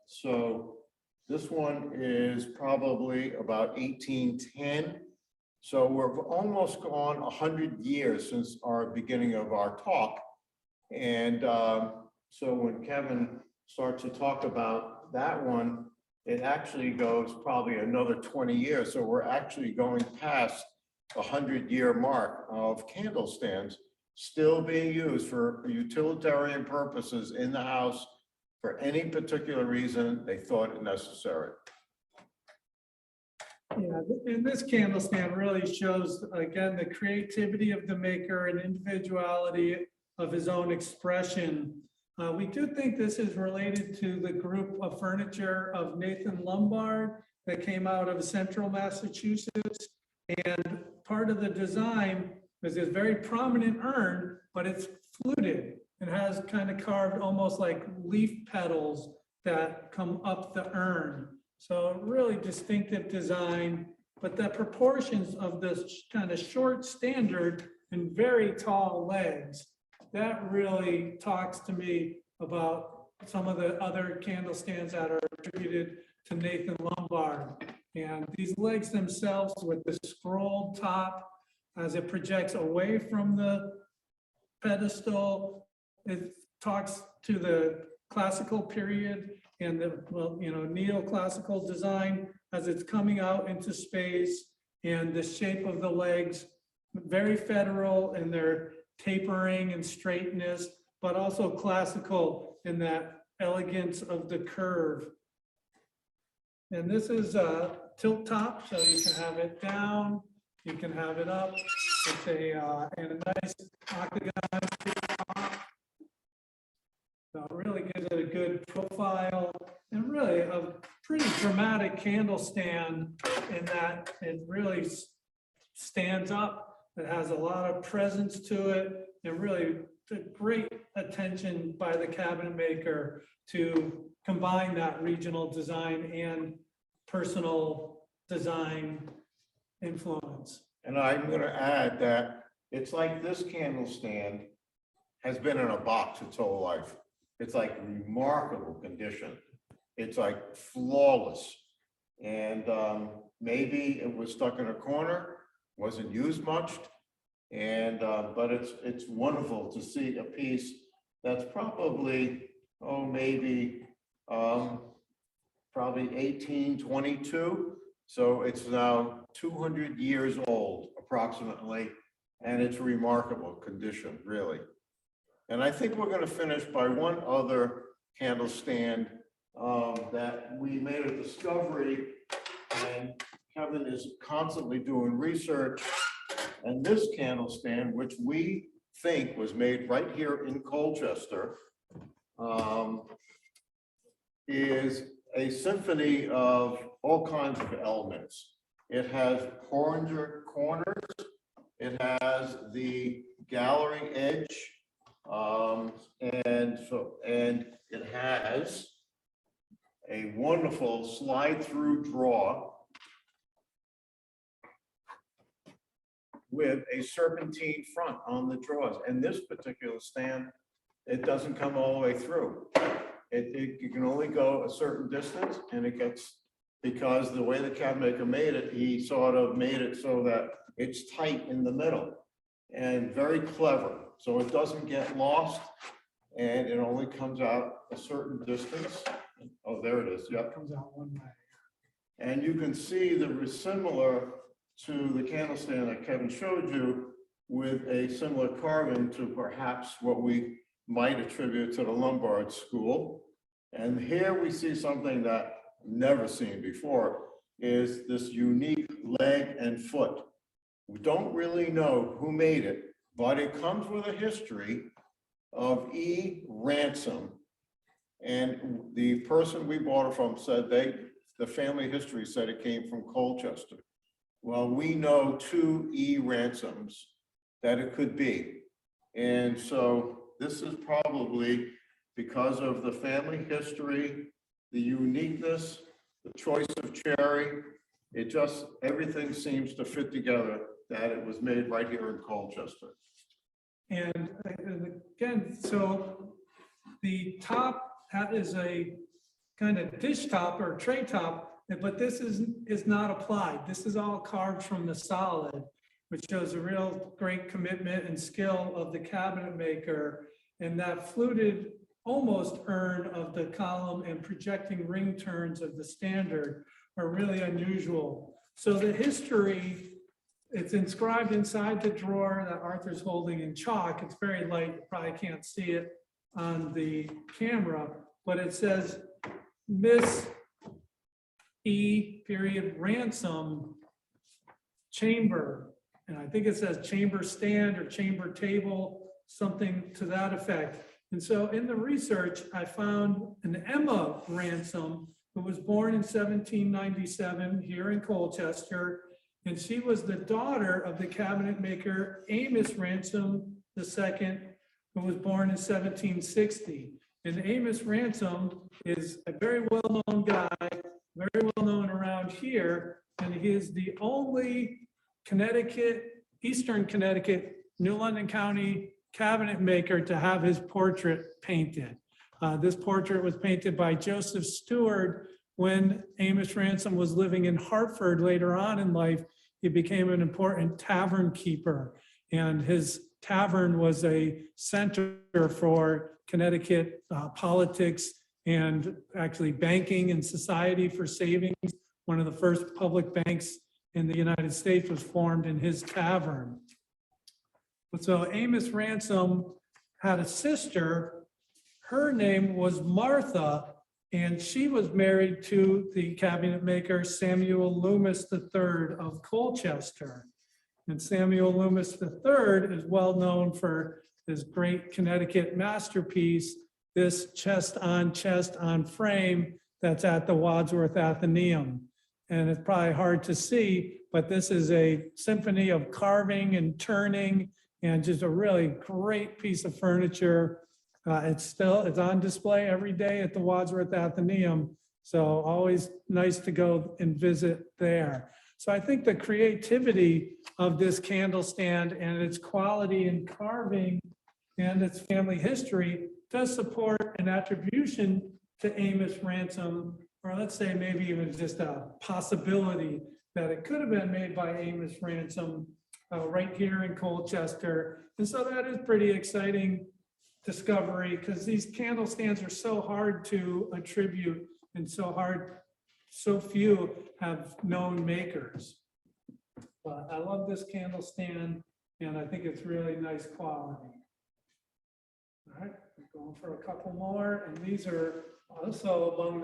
so this one is probably about 1810. So we're almost gone 100 years since our beginning of our talk. And so when Kevin starts to talk about that one, it actually goes probably another 20 years. So we're actually going past the 100-year mark of candle stands still being used for utilitarian purposes in the house for any particular reason they thought it necessary. Yeah, and this candle stand really shows, again, the creativity of the maker and individuality of his own expression. We do think this is related to the group of furniture of Nathan Lombard that came out of central Massachusetts. And part of the design is this very prominent urn, but it's fluted and has kind of carved almost like leaf petals that come up the urn. So really distinctive design, but the proportions of this kind of short standard and very tall legs, that really talks to me about some of the other candle stands that are attributed to Nathan Lombard. And these legs themselves with the scrolled top as it projects away from the pedestal, it talks to the classical period and the, well, you know, neoclassical design as it's coming out into space, and the shape of the legs, very federal in their tapering and straightness, but also classical in that elegance of the curve. And this is a tilt top, so you can have it down, you can have it up. It's a and a nice octagon top. So it really gives it a good profile and really a pretty dramatic candle stand in that it really stands up. It has a lot of presence to it, and really great attention by the cabinet maker to combine that regional design and personal design influence. And I'm going to add that it's like this candle stand has been in a box its whole life. It's like remarkable condition. It's like flawless. And maybe it was stuck in a corner, wasn't used much. And but it's wonderful to see a piece that's probably, maybe probably 1822. So it's now 200 years old approximately, and it's remarkable condition, really. And I think we're going to finish by one other candle stand that we made a discovery, and Kevin is constantly doing research. And this candle stand, which we think was made right here in Colchester, is a symphony of all kinds of elements. It has porringer corners. It has the gallery edge. And it has a wonderful slide-through drawer with a serpentine front on the drawers. And this particular stand, it doesn't come all the way through. You can only go a certain distance, and it gets, because the way the cabinet maker made it, he sort of made it so that it's tight in the middle and very clever. So it doesn't get lost, and it only comes out a certain distance. Oh, there it is. Yep. It comes out one way. And you can see that we're similar to the candle stand that Kevin showed you, with a similar carving to perhaps what we might attribute to the Lombard school. And here we see something that I've never seen before, is this unique leg and foot. We don't really know who made it, but it comes with a history of E. Ransom. And the person we bought it from said the family history said it came from Colchester. Well, we know 2 E. Ransoms that it could be. And so this is probably because of the family history, the uniqueness, the choice of cherry. It just, everything seems to fit together that it was made right here in Colchester. And again, so the top is a kind of dish top or tray top, but this is not applied. This is all carved from the solid, which shows a real great commitment and skill of the cabinet maker. And that fluted almost urn of the column and projecting ring turns of the standard are really unusual. So the history, it's inscribed inside the drawer that Arthur's holding in chalk. It's very light, you probably can't see it on the camera, but it says Miss E. Ransom chamber. And I think it says chamber stand or chamber table, something to that effect. And so in the research, I found an Emma Ransom who was born in 1797 here in Colchester. And she was the daughter of the cabinet maker Amos Ransom II, who was born in 1760. And Amos Ransom is a very well-known guy, very well-known around here. And he is the only Connecticut, Eastern Connecticut, New London County cabinet maker to have his portrait painted. This portrait was painted by Joseph Stewart when Amos Ransom was living in Hartford. Later on in life, he became an important tavern keeper, and his tavern was a center for Connecticut politics and actually banking and society for savings. One of the first public banks in the United States was formed in his tavern. So Amos Ransom had a sister. Her name was Martha, and she was married to the cabinet maker Samuel Loomis III of Colchester. And Samuel Loomis III is well known for his great Connecticut masterpiece, this chest on frame that's at the Wadsworth Athenaeum. And it's probably hard to see, but this is a symphony of carving and turning and just a really great piece of furniture. It's on display every day at the Wadsworth Athenaeum. So always nice to go and visit there. So I think the creativity of this candle stand and its quality in carving and its family history does support an attribution to Amos Ransom, or let's say maybe even just a possibility that it could have been made by Amos Ransom right here in Colchester. And so that is pretty exciting discovery, because these candle stands are so hard to attribute and so few have known makers. But I love this candle stand, and I think it's really nice quality. All right, we're going for a couple more, and these are also among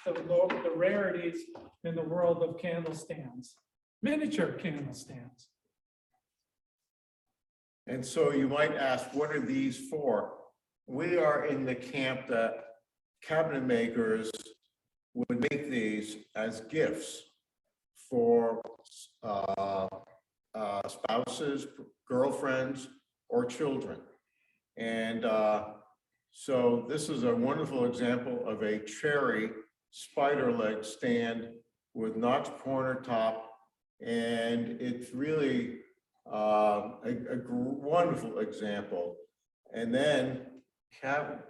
the rarities in the world of candle stands, miniature candle stands. And so you might ask, what are these for? We are in the camp that cabinet makers would make these as gifts for spouses, girlfriends, or children. And so this is a wonderful example of a cherry spider leg stand with notched corner top. And it's really a wonderful example. And then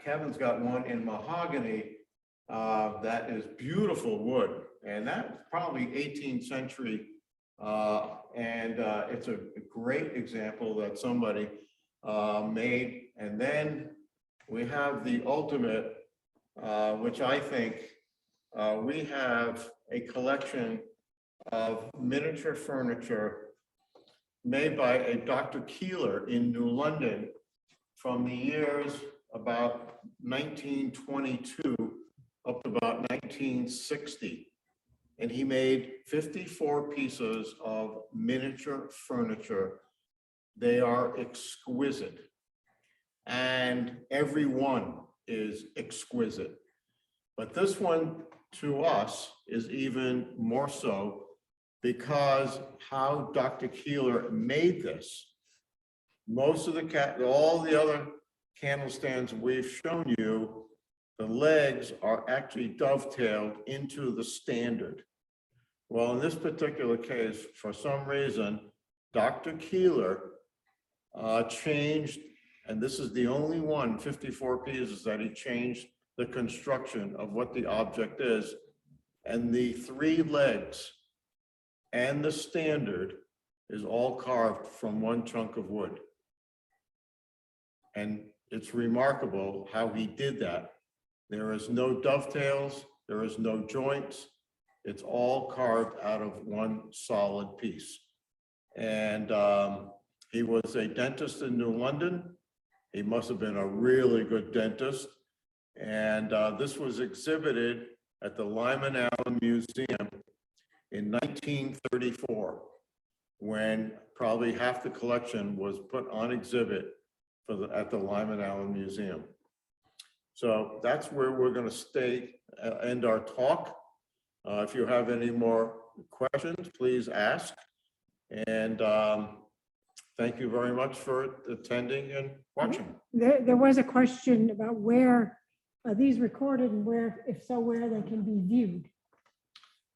Kevin's got one in mahogany that is beautiful wood, and that's probably 18th century. It's a great example that somebody made. And then we have the ultimate, which I think we have a collection of miniature furniture made by a Dr. Keeler in New London from the years about 1922 up to about 1960. And he made 54 pieces of miniature furniture. They are exquisite, and every one is exquisite. But this one to us is even more so because how Dr. Keeler made this most of all the other candle stands we've shown you, the legs are actually dovetailed into the standard. Well, in this particular case, for some reason, Dr. Keeler changed, and this is the only one, 54 pieces, that he changed the construction of what the object is. And the 3 legs and the standard is all carved from one chunk of wood. And it's remarkable how he did that. There is no dovetails, there is no joints. It's all carved out of one solid piece. And he was a dentist in New London. He must have been a really good dentist. And this was exhibited at the Lyman Allen Museum in 1934, when probably half the collection was put on exhibit at the Lyman Allen Museum. So that's where we're going to end our talk. If you have any more questions, please ask. And thank you very much for attending and watching. There was a question about where are these recorded and where, if so, where they can be viewed.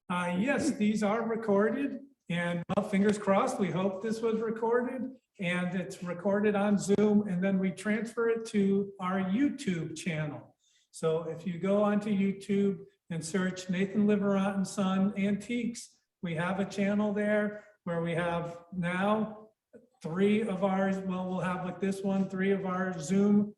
Yes, these are recorded, and well, fingers crossed, we hope this was recorded, and it's recorded on Zoom, and then we transfer it to our YouTube channel. So if you go onto YouTube and search Nathan Liverant and Son Antiques, we have a channel there where we have now 3 of ours, well, we'll have with this one, 3 of our Zoom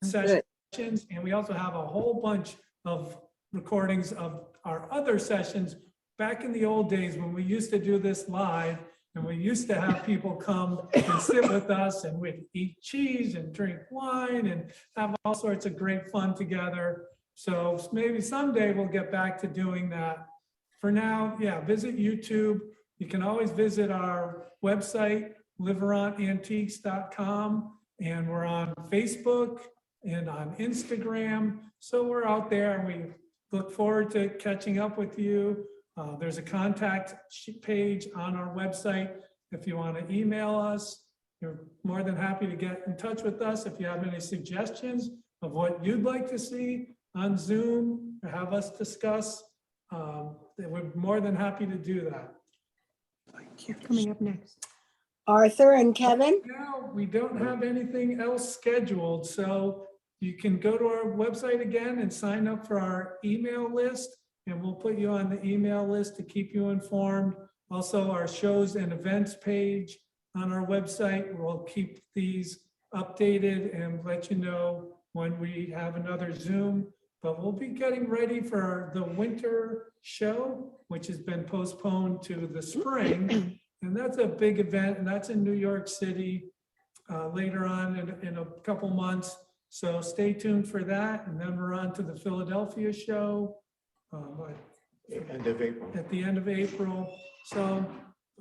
sessions, and we also have a whole bunch of recordings of our other sessions back in the old days when we used to do this live, and we used to have people come and sit with us, and we'd eat cheese and drink wine and have all sorts of great fun together. So maybe someday we'll get back to doing that. For now, yeah, visit YouTube. You can always visit our website, liverantantiques.com, and we're on Facebook and on Instagram. So we're out there, and we look forward to catching up with you. There's a contact page on our website. If you want to email us, you're more than happy to get in touch with us. If you have any suggestions of what you'd like to see on Zoom or have us discuss, we're more than happy to do that. Coming up next. Arthur and Kevin? Now, we don't have anything else scheduled, so you can go to our website again and sign up for our email list, and we'll put you on the email list to keep you informed. Also, our shows and events page on our website, we'll keep these updated and let you know when we have another Zoom. But we'll be getting ready for the winter show, which has been postponed to the spring. And that's a big event, and that's in New York City later on in a couple months. So stay tuned for that. And then we're on to the Philadelphia show End of April. at the end of April. So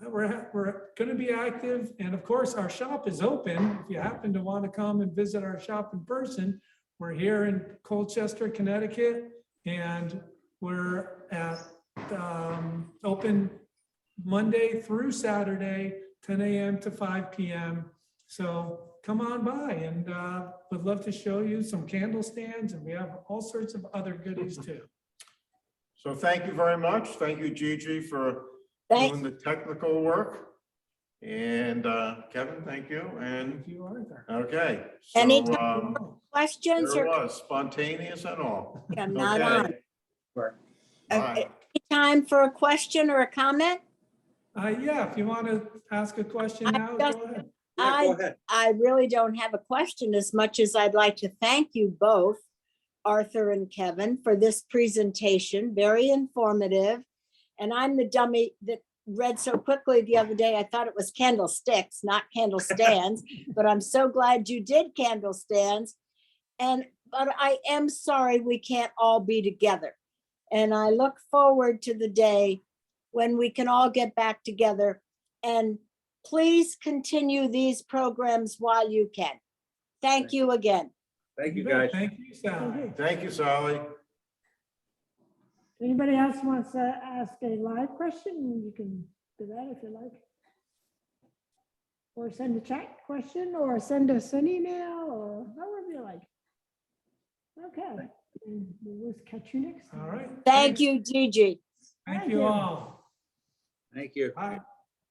we're going to be active. And of course, our shop is open. If you happen to want to come and visit our shop in person, we're here in Colchester, Connecticut, and we're at open Monday through Saturday, 10 a.m. to 5 p.m. So come on by, and would love to show you some candle stands, and we have all sorts of other goodies too. So thank you very much. Thank you, Gigi, for Thank doing the technical work. And Kevin, thank you. And Thank you, Arthur. okay. Anytime. So Questions there it or was, spontaneous and all. I'm not on. Okay. Okay. Bye. Time for a question or a comment? Yeah, if you want to ask a question now, go ahead. I really don't have a question as much as I'd like to thank you both, Arthur and Kevin, for this presentation. Very informative. And I'm the dummy that read so quickly the other day. I thought it was candlesticks, not candlestands, but I'm so glad you did candlestands. But I am sorry we can't all be together. And I look forward to the day when we can all get back together. And please continue these programs while you can. Thank you again. Thank you, guys. Thank you, Sally. Thank you, Sally. Anybody else wants to ask a live question? You can do that if you like. or send a chat question, or send us an email, or however you like. Okay, and we'll catch you next time. All right. Thank Thanks. you, Gigi. Thank Thank you you. all. Thank you. Bye.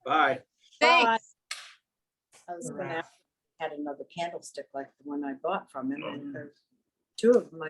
Bye. Bye. Thanks. I was gonna Hooray. ask, had another candlestick like the one I bought from him, and there's two of them. I